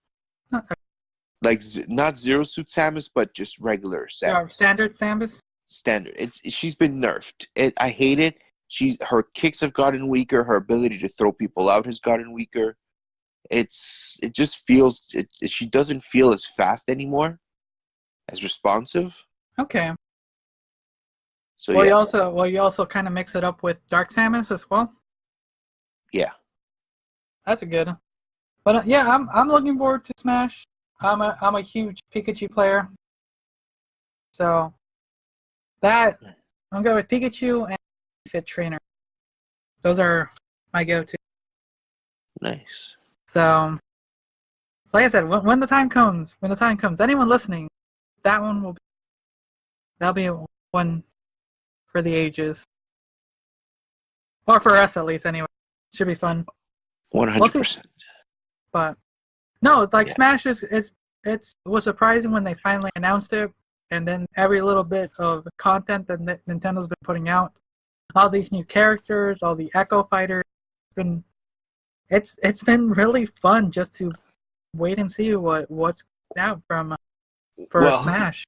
Like not Zero Suit Samus, but just regular Samus. Yeah, standard Samus. Standard. She's been nerfed. I hate it. Her kicks have gotten weaker. Her ability to throw people out has gotten weaker. It just feels she doesn't feel as fast anymore. as responsive. Okay. So Well, yeah, you also kind of mix it up with Dark Samus as well. yeah. That's a good. But yeah, I'm looking forward to Smash. I'm a huge Pikachu player, so that I'm going with Pikachu and Fit Trainer. Those are my go-to. Nice. So, like I said, when the time comes, anyone listening, that'll be one for the ages, or for us at least. Anyway, should be fun. We'll see. 100%. But no, like Yeah. Smash it was surprising when they finally announced it, and then every little bit of content that Nintendo's been putting out, all these new characters, all the Echo Fighters, it's been really fun just to wait and see what's out for Well, Smash.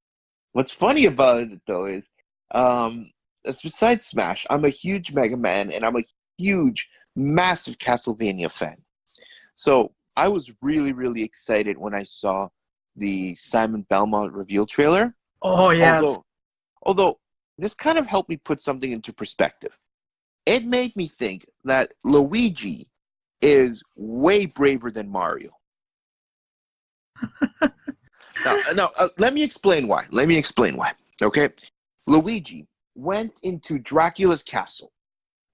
what's funny about it though is, as besides Smash, I'm a huge Mega Man and I'm a huge, massive Castlevania fan. So I was really, really excited when I saw the Simon Belmont reveal trailer. Oh yes, Although this kind of helped me put something into perspective. It made me think that Luigi is way braver than Mario. Now, let me explain why. Okay, Luigi went into Dracula's castle.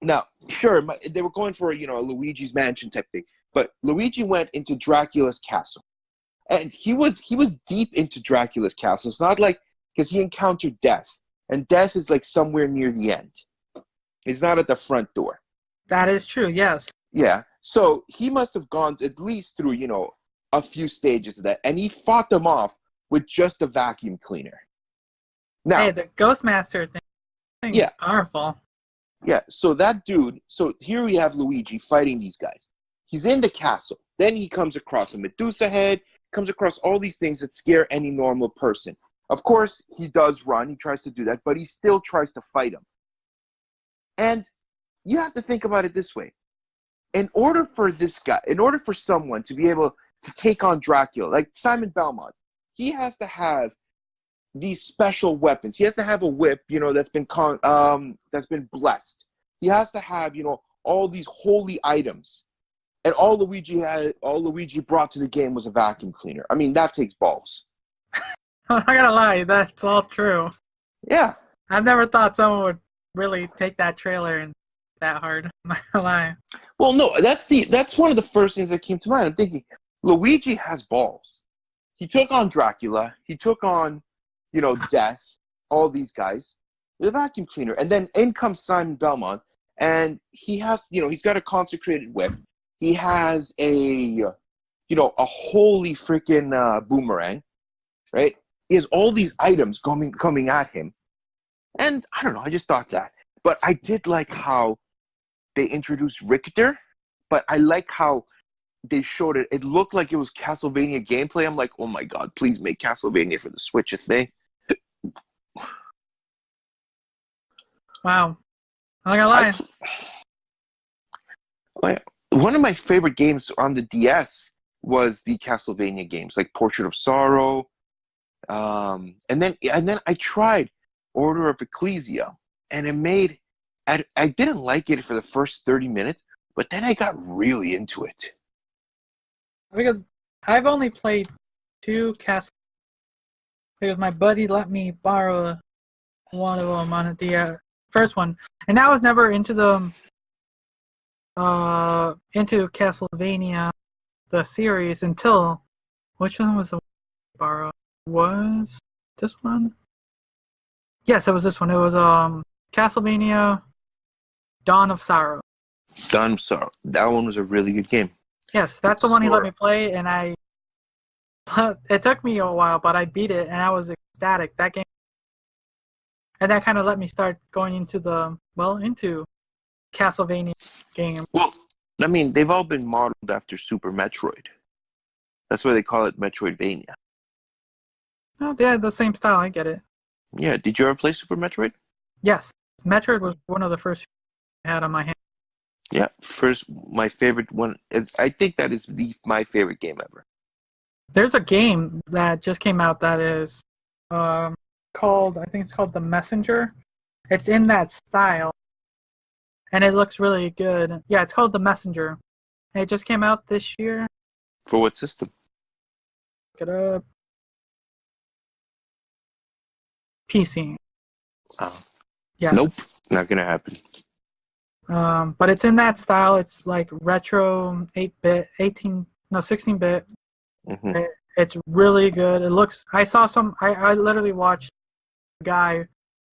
Now, sure, they were going for a Luigi's Mansion type thing, but Luigi went into Dracula's castle, and he was deep into Dracula's castle. It's not like because he encountered death, and death is like somewhere near the end. He's not at the front door. that is true. Yes. Yeah, so he must have gone at least through a few stages of that, and he fought them off with just a vacuum cleaner. Now, Hey, the Ghostmaster thing's yeah, powerful. yeah. So that dude. So here we have Luigi fighting these guys. He's in the castle. Then he comes across a Medusa head. Comes across all these things that scare any normal person. Of course, he does run. He tries to do that, but he still tries to fight him. And you have to think about it this way: in order for someone to be able to take on Dracula, like Simon Belmont, he has to have these special weapons. He has to have a whip, that's been blessed. He has to have, all these holy items. And all Luigi brought to the game was a vacuum cleaner. I mean, that takes balls. I gotta lie, that's all true. Yeah. I've never thought someone would really take that trailer and that hard. I'm not gonna lie. Well, no, that's one of the first things that came to mind. I'm thinking, Luigi has balls. He took on Dracula. He took on, Death. All these guys with a vacuum cleaner, and then in comes Simon Belmont, and he has, he's got a consecrated whip. He has a holy freaking boomerang, right? He has all these items coming at him, and I don't know. I just thought that, but I did like how they introduced Richter, but I like how they showed it. It looked like it was Castlevania gameplay. I'm like, oh my god, please make Castlevania for the Switch a thing. Wow. I'm not gonna lie. One of my favorite games on the DS was the Castlevania games, like Portrait of Sorrow, and then I tried Order of Ecclesia, and I didn't like it for the first 30 minutes, but then I got really into it. Because I've only played 2 Castlevania because my buddy let me borrow one of them on the first one, and I was never into into Castlevania the series until which one was the one I borrowed? Was this one? Yes, it was this one. It was Castlevania Dawn of Sorrow. Dawn of Sorrow. That one was a really good game. Yes, that's the one he let me play, and it took me a while, but I beat it, and I was ecstatic. That game, and that kind of let me start going into into Castlevania game. Well, I mean, they've all been modeled after Super Metroid. That's why they call it Metroidvania. Oh, they had the same style. I get it. Yeah, did you ever play Super Metroid? Yes, Metroid was one of the first I had on my hand. Yeah, my favorite one. I think that is my favorite game ever. There's a game that just came out that is Um, I think it's called The Messenger. It's in that style, and it looks really good. Yeah, it's called The Messenger. And it just came out this year. For what system? Look it up. PC. Oh. Yeah. Nope, not gonna happen. But it's in that style. It's like retro 8-bit, 16-bit. Hmm. It's really good. It looks. I saw some. I literally watched a guy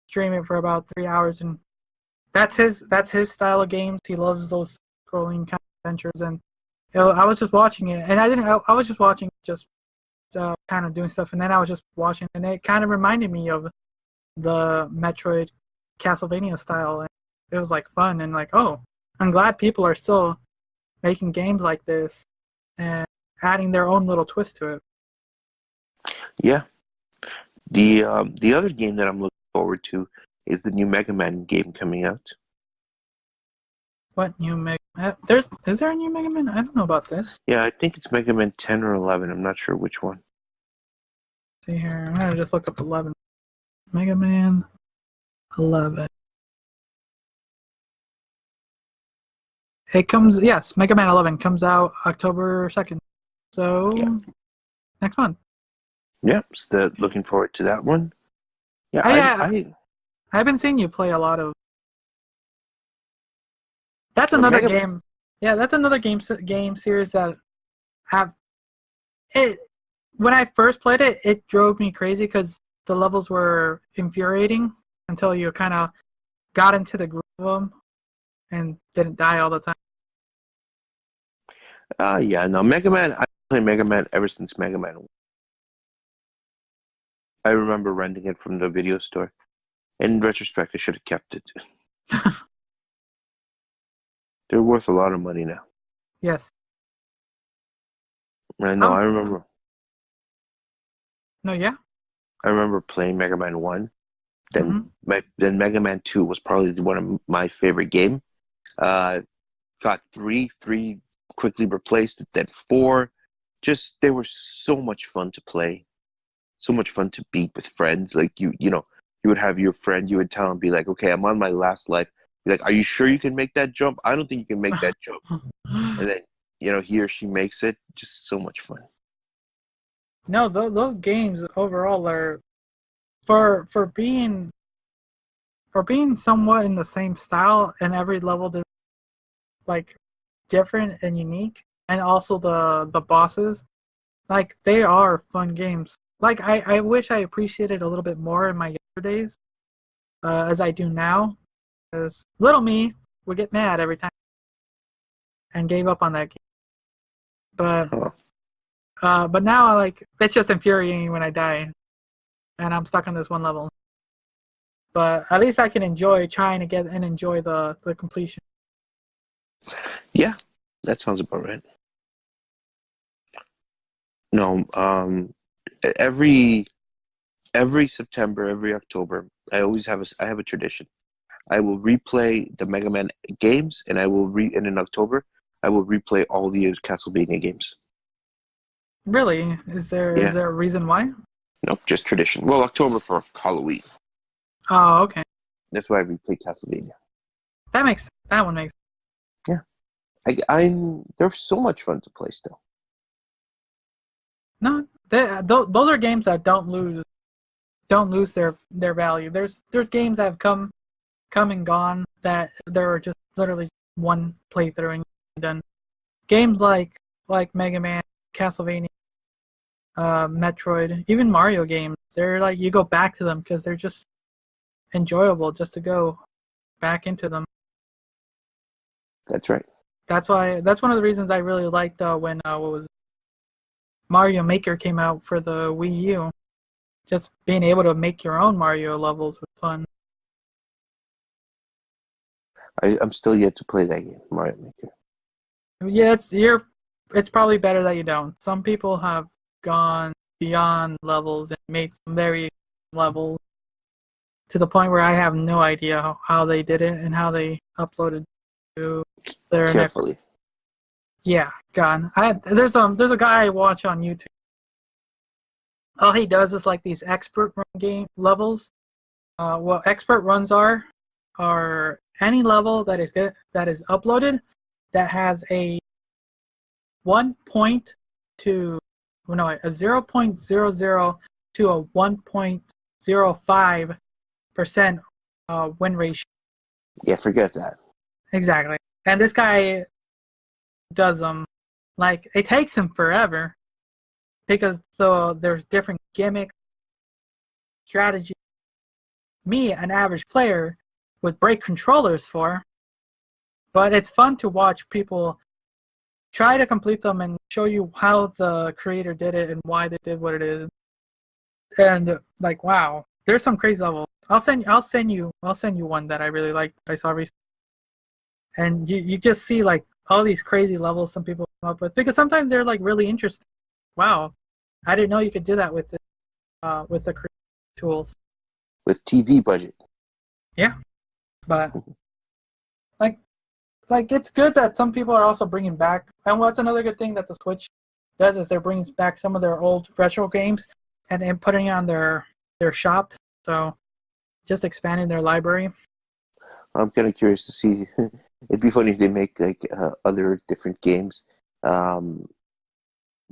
stream it for about 3 hours, and that's his style of games. He loves those scrolling kind of adventures, and I was just watching it, and I didn't. I was just watching, just kind of doing stuff, and then I was just watching, and it kind of reminded me of the Metroid Castlevania style, and it was like fun and like, oh, I'm glad people are still making games like this and adding their own little twist to it. Yeah. The other game that I'm looking forward to is the new Mega Man game coming out. What new Mega? Is there a new Mega Man? I don't know about this. Yeah, I think it's Mega Man 10 or 11. I'm not sure which one. See here, I'm gonna just look up 11. Mega Man 11. It comes, yes, Mega Man 11 comes out October 2nd. So, Yeah. next month. Yeah, so looking forward to that one. Yeah, I haven't seen you play a lot of. That's another Mega. game. Yeah, that's another game series that have it. When I first played it, it drove me crazy because the levels were infuriating until you kind of got into the groove of them and didn't die all the time. Yeah, no, Mega Man. I play Mega Man ever since Mega Man 1. I remember renting it from the video store. In retrospect, I should have kept it. They're worth a lot of money now. Yes. I know. I remember. No, yeah. I remember playing Mega Man 1. Then, Mm-hmm. then Mega Man 2 was probably one of my favorite game. Uh, got three quickly replaced it. Then 4, just they were so much fun to play, so much fun to beat with friends. Like you would have your friend, you would tell him, be like, okay, I'm on my last life. Be like, are you sure you can make that jump? I don't think you can make that jump. And then he or she makes it. Just so much fun. No, those games overall are for being somewhat in the same style, and every level is like different and unique, and also the bosses, like they are fun games. Like I wish I appreciated a little bit more in my younger days, as I do now, because little me would get mad every time and gave up on that game. But Huh. but now I like, it's just infuriating when I die and I'm stuck on this one level. But at least I can enjoy trying to get and enjoy the completion. Yeah, that sounds about right. No, every September, every October, I have a tradition. I will replay the Mega Man games, and and in October I will replay all the Castlevania games. Really? Is Yeah, there a reason why? nope, just tradition. Well, October for Halloween. Oh, okay. That's why I replay Castlevania. That one makes. Yeah, they're so much fun to play still. No, those are games that don't lose their value. There's games that have come and gone that there are just literally one playthrough and done. Games like Mega Man, Castlevania, Metroid, even Mario games. They're like, you go back to them because they're just enjoyable just to go back into them. That's right. That's one of the reasons I really liked when what was it? Mario Maker came out for the Wii U. Just being able to make your own Mario levels was fun. I'm still yet to play that game, Mario Maker. Yeah, it's probably better that you don't. Some people have gone beyond levels and made some very levels to the point where I have no idea how they did it and how they uploaded to their next. Carefully. Yeah, God. There's a guy I watch on YouTube. all he does is like these expert run game levels. What expert runs are any level that is uploaded that has a 1 point to no a 0.00 to a 1.05% win ratio. Yeah, forget that. Exactly. And this guy does them like it takes him forever because there's different gimmicks, strategy. Me, an average player, would break controllers for, but it's fun to watch people try to complete them and show you how the creator did it and why they did what it is. And like, wow, there's some crazy levels. I'll send you one that I really liked that I saw recently. And you just see like all these crazy levels some people come up with because sometimes they're like really interesting. Wow, I didn't know you could do that with the tools. With TV budget. Yeah, but like it's good that some people are also bringing back. And what's another good thing that the Switch does is they're bringing back some of their old retro games and putting it on their shop. So just expanding their library. I'm kind of curious to see. It'd be funny if they make like other different games, for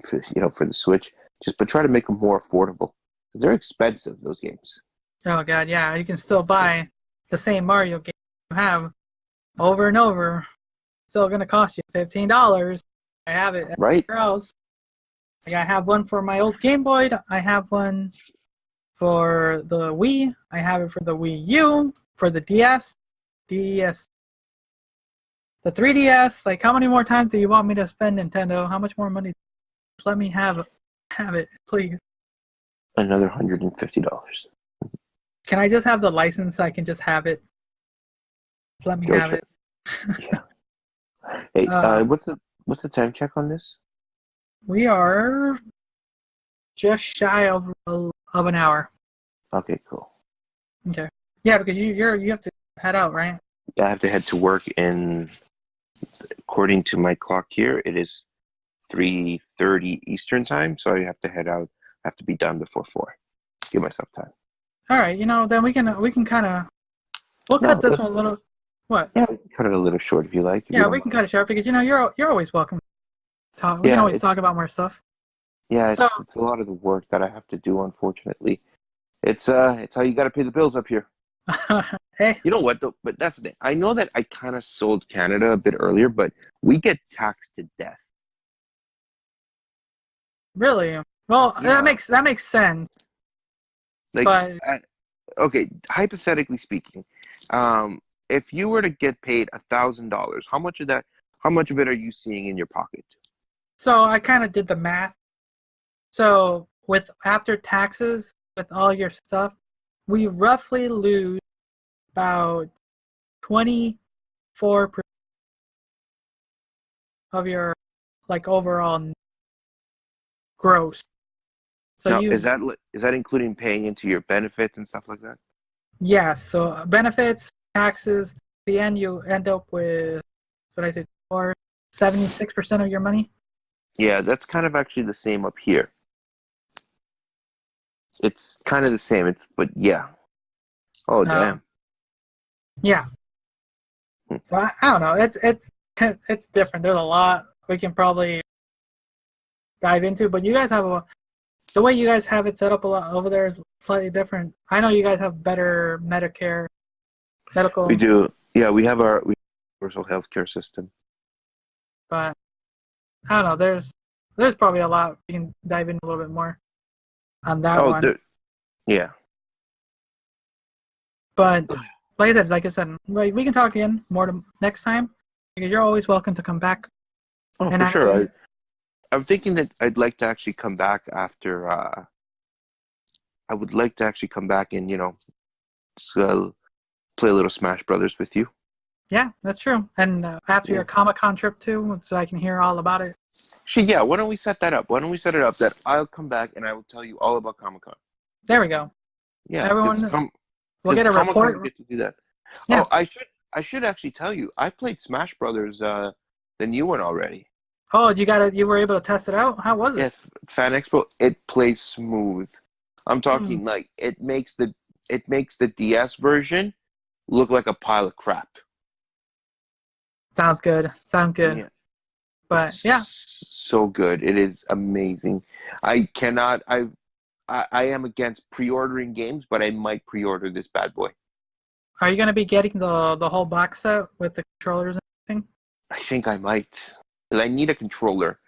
the Switch. But try to make them more affordable. They're expensive, those games. Oh god, yeah, you can still buy the same Mario game you have over and over. Still gonna cost you $15. I have it Right. everywhere else. Like I have one for my old Game Boy. I have one for the Wii. I have it for the Wii U, for the DS, the 3DS. Like, how many more times do you want me to spend, Nintendo? How much more money? Let me have it, please. Another $150. Can I just have the license so I can just have it? Just let me Go have it. Yeah. Hey, what's the time check on this? We are just shy of an hour. Okay, cool. Okay. Yeah, because you have to head out, right? I have to head to work according to my clock here, it is 3:30 Eastern time, so I have to head out. I have to be done before 4. Give myself time. All right, then we can kind of cut this one a little. What? Yeah, we can cut it a little short if you like. Yeah, we can cut it short because you're always welcome. We can always talk about more stuff. Yeah, it's a lot of the work that I have to do. Unfortunately, it's how you got to pay the bills up here. Hey. You know what though? But that's the thing. I know that I kind of sold Canada a bit earlier, but we get taxed to death. Really? Well, Yeah. that makes sense. Like, but okay, hypothetically speaking, if you were to get paid $1,000, how much of it are you seeing in your pocket? So I kind of did the math. So with after taxes, with all your stuff, we roughly lose about 24% of your like overall gross. So now, is that including paying into your benefits and stuff like that? Yeah, so benefits, taxes, the end you end up with what I said before, 76% of your money. Yeah, that's kind of actually the same up here. It's kind of the same. But yeah. Oh damn. Yeah. So I don't know. It's different. There's a lot we can probably dive into, but you guys have the way you guys have it set up a lot over there is slightly different. I know you guys have better Medicare, medical. We do. Yeah, we have our universal healthcare system. But I don't know. There's probably a lot we can dive in a little bit more on that one. Yeah. But like I said, we can talk again more next time because you're always welcome to come back. Oh, for sure. I'm thinking that I'd like to actually come back after. I would like to actually come back and play a little Smash Brothers with you. Yeah, that's true. And after your Comic-Con trip too, so I can hear all about it. Yeah. Why don't we set that up? Why don't we set it up that I'll come back and I will tell you all about Comic-Con. There we go. Yeah, everyone. We'll get a report. We get to do that. Yeah. Oh, I should actually tell you. I played Smash Brothers, the new one already. Oh, you were able to test it out? How was it? Yes, Fan Expo. It plays smooth. I'm talking like it makes the DS version look like a pile of crap. Sounds good. Sound good. Yeah, But yeah, so good. It is amazing. I cannot. I am against pre-ordering games, but I might pre-order this bad boy. are you gonna be getting the whole box set with the controllers and everything? I think I might. I need a controller.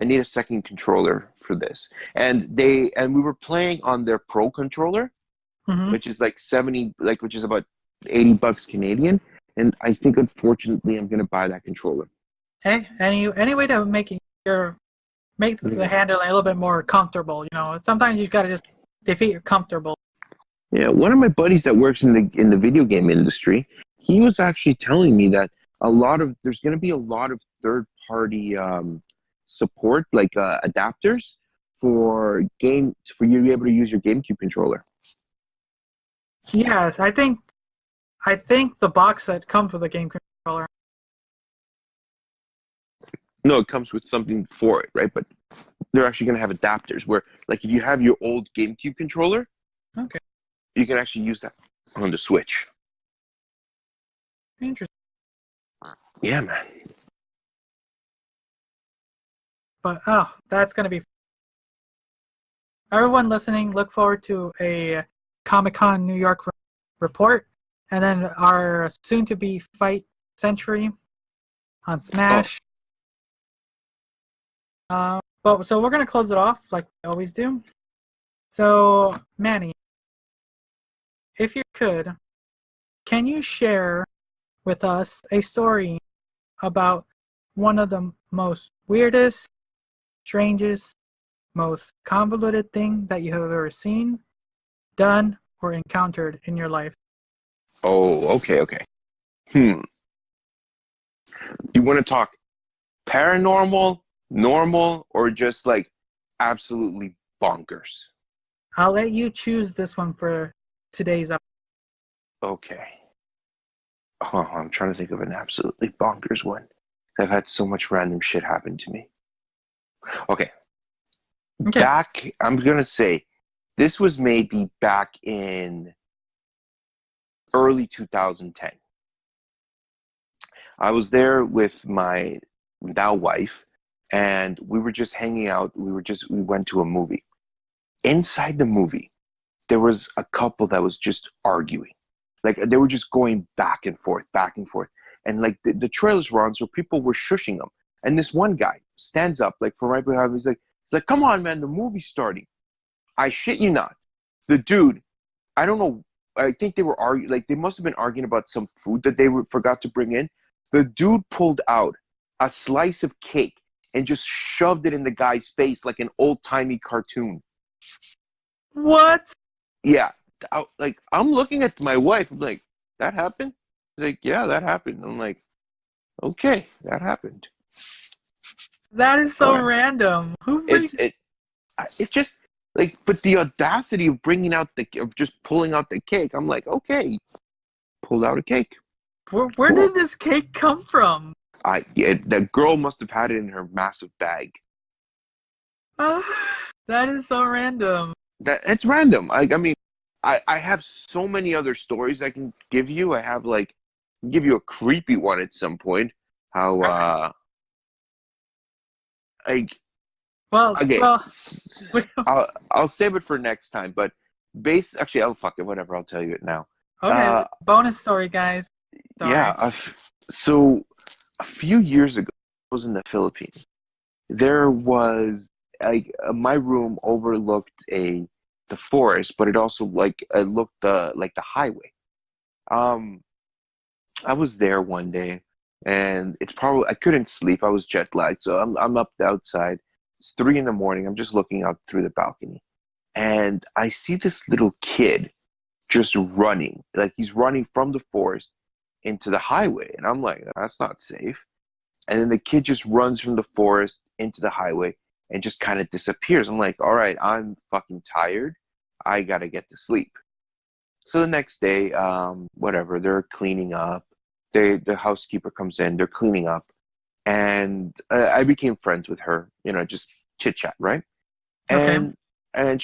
I need a second controller for this. And we were playing on their Pro controller, Mm-hmm. which is like 70, like which is about $80 Canadian. And I think unfortunately I'm gonna buy that controller. Hey, any way to make the handling a little bit more comfortable? Sometimes you gotta just defeat your comfortable. Yeah, one of my buddies that works in the video game industry, he was actually telling me that there's going to be a lot of third party support, like adapters for you to be able to use your GameCube controller. Yes, I think the box set comes with a game controller. No, it comes with something for it, right? But they're actually going to have adapters where, like, if you have your old GameCube controller, Okay, you can actually use that on the Switch. interesting. Yeah, man. But that's gonna be everyone listening. Look forward to a Comic-Con New York report, and then our soon-to-be Fight Century on Smash. But so we're gonna close it off like we always do. So Manny, if you could, can you share with us a story about one of the most weirdest, strangest, most convoluted thing that you have ever seen, done, or encountered in your life? Oh, okay. You want to talk paranormal, normal, or just like absolutely bonkers? I'll let you choose this one for today's episode. Okay. Oh, I'm trying to think of an absolutely bonkers one. I've had so much random shit happen to me. Okay. Okay. I'm going to say this was maybe back in early 2010. I was there with my now wife, and we were just hanging out. We went to a movie. Inside the movie, there was a couple that was just arguing. Like they were just going back and forth. And like the trailers were on, so people were shushing them. And this one guy stands up, like from right behind me, he's like, come on, man, the movie's starting. I shit you not. The dude, I don't know, I think they were arguing, like they must have been arguing about some food that forgot to bring in. The dude pulled out a slice of cake and just shoved it in the guy's face like an old-timey cartoon. What? Yeah. I'm looking at my wife. I'm like, that happened? She's like, yeah, that happened. I'm like, okay, that happened. That is so Right. random. Who brings? It's just like, but the audacity of of just pulling out the cake. I'm like, okay, pulled out a cake. Where Cool. did this cake come from? The girl must have had it in her massive bag. That is so random. It's random. I mean, I have so many other stories I can give you. I have give you a creepy one at some point. How Well, okay, we- I'll save it for next time. But actually, I'll fuck it. Whatever. I'll tell you it now. okay. Bonus story, guys. Sorry. Yeah. So a few years ago, I was in the Philippines. There was my room overlooked the forest, but it also looked like the highway. I was there one day, and I couldn't sleep. I was jet lagged, so I'm up outside. It's 3 a.m. I'm just looking out through the balcony, and I see this little kid just running, like he's running from the forest into the highway, and I'm like, that's not safe. And then the kid just runs from the forest into the highway and just kind of disappears. I'm like, all right, I'm fucking tired. I gotta get to sleep. So the next day, whatever, they're cleaning up. The housekeeper comes in, they're cleaning up. And I became friends with her, just chit chat, right? Okay. And and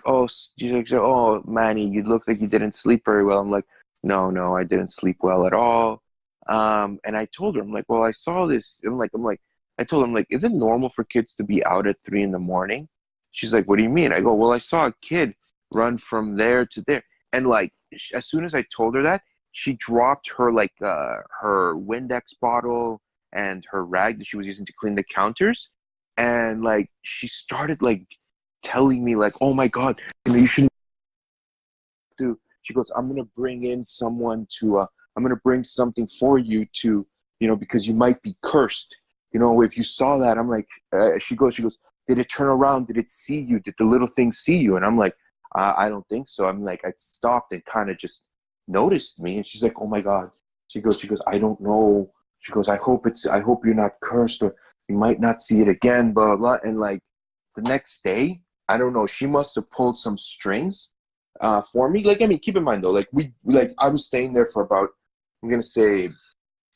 oh, Manny, you look like you didn't sleep very well. I'm like, no, I didn't sleep well at all. And I told her, I'm like, well, I saw this. I told her, I'm like, is it normal for kids to be out at 3 a.m? She's like, what do you mean? I go, well, I saw a kid run from there to there. And like, as soon as I told her that, she dropped her her Windex bottle and her rag that she was using to clean the counters. And like, she started like telling me like, oh my God, you shouldn't do. She goes, I'm going to bring in someone to, I'm going to bring something for you to, because you might be cursed. If you saw that, I'm like, she goes, did it turn around? Did it see you? Did the little thing see you? And I'm like, I don't think so. I'm like, I stopped and kind of just noticed me. And she's like, oh my God. She goes, I don't know. She goes, I hope you're not cursed, or you might not see it again, blah, blah. And like the next day, I don't know, she must have pulled some strings for me. Like, I mean, keep in mind though, I was staying there for about, I'm going to say,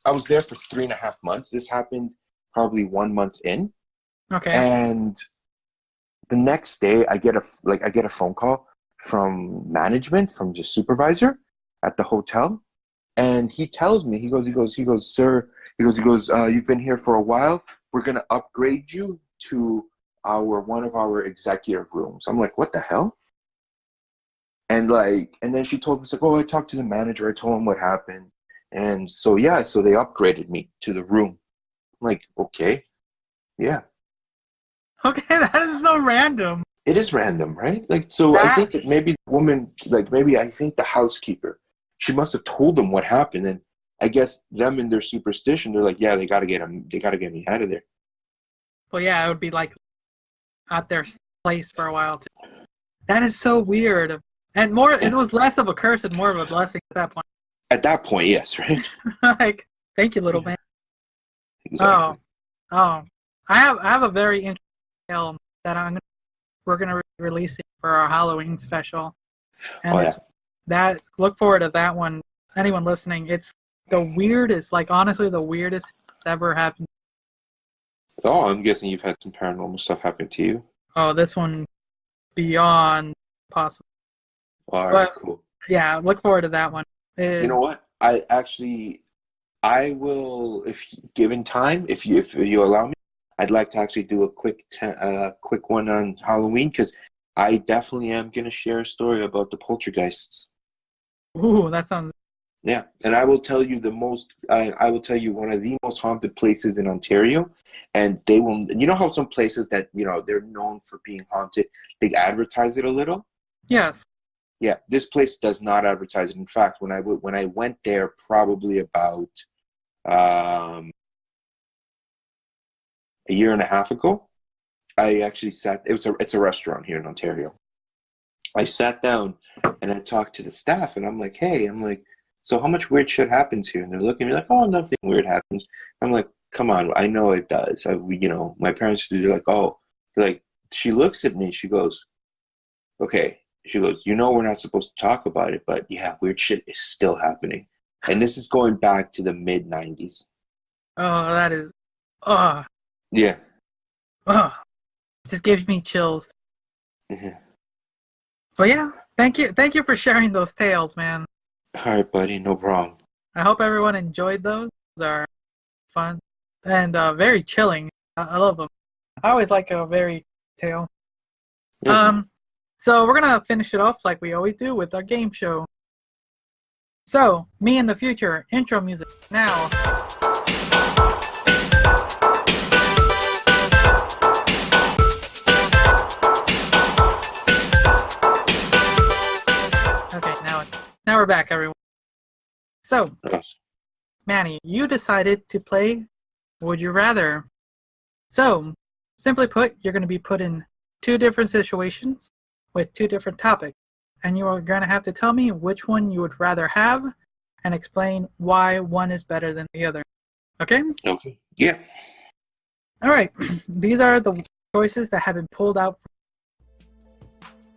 I was there for 3.5 months. This happened probably 1 month in. Okay. And the next day I get a phone call from management, from the supervisor at the hotel. And he tells me, he goes, sir, you've been here for a while. We're going to upgrade you to one of our executive rooms. I'm like, what the hell? And then she told me, like, oh, I talked to the manager. I told him what happened. And so they upgraded me to the room. I'm like, okay, yeah. Okay, that is so random. It is random, right? Like, so I think that maybe the woman, I think the housekeeper, she must have told them what happened. And I guess them in their superstition, they're like, yeah, they got to get me out of there. Well, yeah, it would be like at their place for a while too. That is so weird. And more, it was less of a curse and more of a blessing at that point. At that point, yes, right? Like, thank you, little man. Exactly. Oh, I have a very interesting tale that we're gonna be releasing for our Halloween special, and look forward to that one. Anyone listening, it's the weirdest, like honestly, the weirdest that's ever happened. Oh, I'm guessing you've had some paranormal stuff happen to you. Oh, this one beyond possible. All right, cool. Yeah, look forward to that one. You know what? I will, if given time, if you allow me, I'd like to actually do a quick one on Halloween, because I definitely am going to share a story about the poltergeists. Ooh, that sounds... Yeah, and I will tell you I will tell you one of the most haunted places in Ontario, and they will, you know how some places that, they're known for being haunted, they advertise it a little? Yes. Yeah, this place does not advertise it. In fact, when I went there probably about a year and a half ago, I actually it's a restaurant here in Ontario. I sat down and I talked to the staff, and I'm like, hey, so how much weird shit happens here? And they're looking at me like, oh, nothing weird happens. I'm like, come on, I know it does. My parents do, like, oh, she looks at me, she goes, okay. She goes, we're not supposed to talk about it, but yeah, weird shit is still happening. And this is going back to the mid-90s. Oh, that is... Yeah. Just gives me chills. Mm-hmm. But yeah, thank you for sharing those tales, man. All right, buddy, no problem. I hope everyone enjoyed those. Those are fun and very chilling. I love them. I always like a very tale. Mm-hmm. So we're gonna finish it off like we always do with our game show. So, me in the future, intro music now. Okay, now we're back, everyone. So, Manny, you decided to play Would You Rather. So, simply put, you're going to be put in 2 different situations with 2 different topics, and you are going to have to tell me which one you would rather have and explain why one is better than the other. Okay? Okay. Yeah. All right. These are the choices that have been pulled out.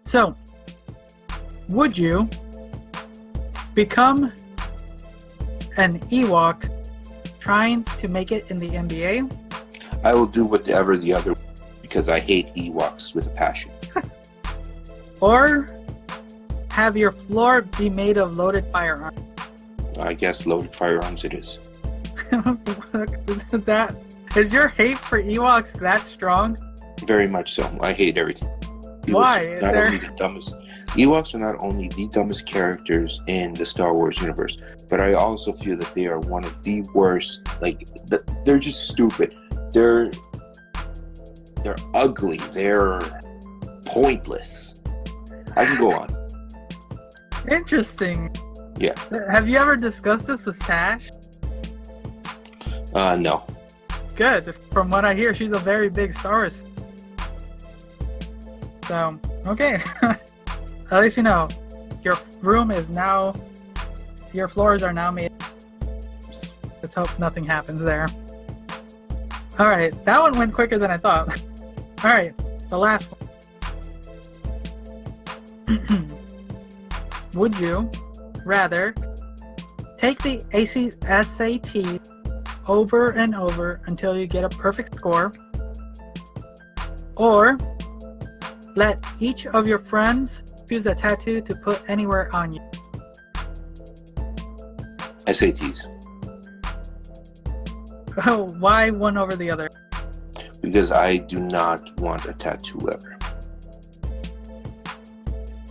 So, would you become an Ewok trying to make it in the NBA? I will do whatever the other, because I hate Ewoks with a passion. or have your floor be made of loaded firearms? I guess loaded firearms it is. Is your hate for Ewoks that strong? Very much so. I hate everything. Why? Ewoks are not only the dumbest characters in the Star Wars universe, but I also feel that they are one of the worst. They're just stupid. They're ugly. They're pointless. I can go on. Interesting. Yeah. Have you ever discussed this with Tash? No. Good. From what I hear, she's a very big Star Wars. So, okay. At least you know. Your floors are now made. Let's hope nothing happens there. Alright, that one went quicker than I thought. Alright, the last one. Would you rather take the SAT over and over until you get a perfect score, or let each of your friends choose a tattoo to put anywhere on you? SATs. Oh, why one over the other? Because I do not want a tattoo ever.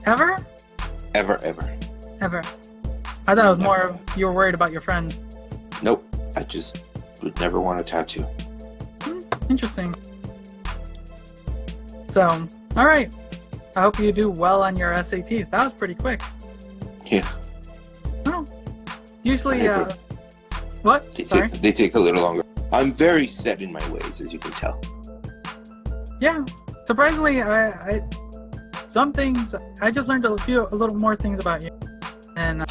Ever? Ever. Ever. I thought it was more you were worried about your friend. Nope. I just would never want a tattoo. Interesting. So, alright. I hope you do well on your SATs. That was pretty quick. Yeah. Oh. Usually, what? Sorry? They take a little longer. I'm very set in my ways, as you can tell. Yeah. Surprisingly, some things, I just learned a little more things about you. And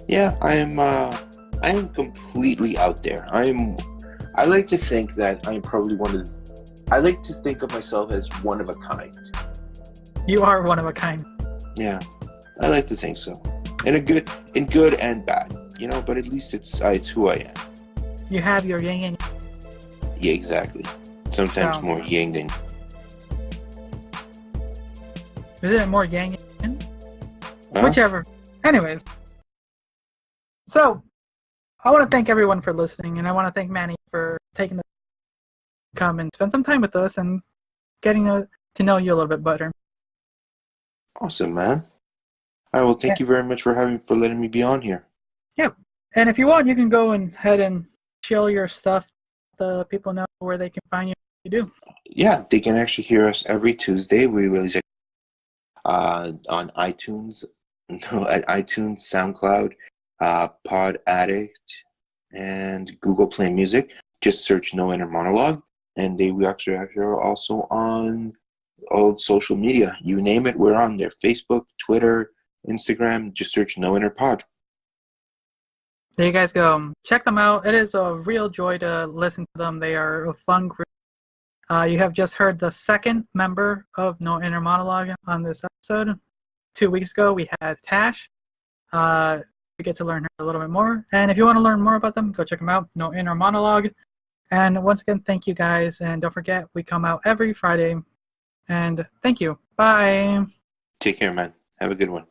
yeah, I am completely out there. I like to think that I'm probably I like to think of myself as one of a kind. You are one of a kind. Yeah, I like to think so. In good and bad, but at least it's who I am. You have your yin and yang. Yeah, exactly. Sometimes more yin than... Is it more yang and yin? Huh? Whichever. Anyways. So, I want to thank everyone for listening, and I want to thank Manny for taking the time to come and spend some time with us and getting to know you a little bit better. Awesome, man. All right, well, thank you very much for letting me be on here. Yep. And if you want, you can go ahead and share your stuff. The people know where they can find you. You do. Yeah, they can actually hear us every Tuesday. We release it on iTunes, SoundCloud, Pod Addict, and Google Play Music. Just search No Inner Monologue, and we actually are also on all social media. You name it, we're on there. Facebook, Twitter, Instagram. Just search No Inner Pod. There you guys go. Check them out. It is a real joy to listen to them. They are a fun group. You have just heard the second member of No Inner Monologue on this episode. 2 weeks ago, we had Tash. We get to learn her a little bit more. And if you want to learn more about them, go check them out. No Inner Monologue. And once again, thank you guys. And don't forget, we come out every Friday. And thank you. Bye. Take care, man. Have a good one.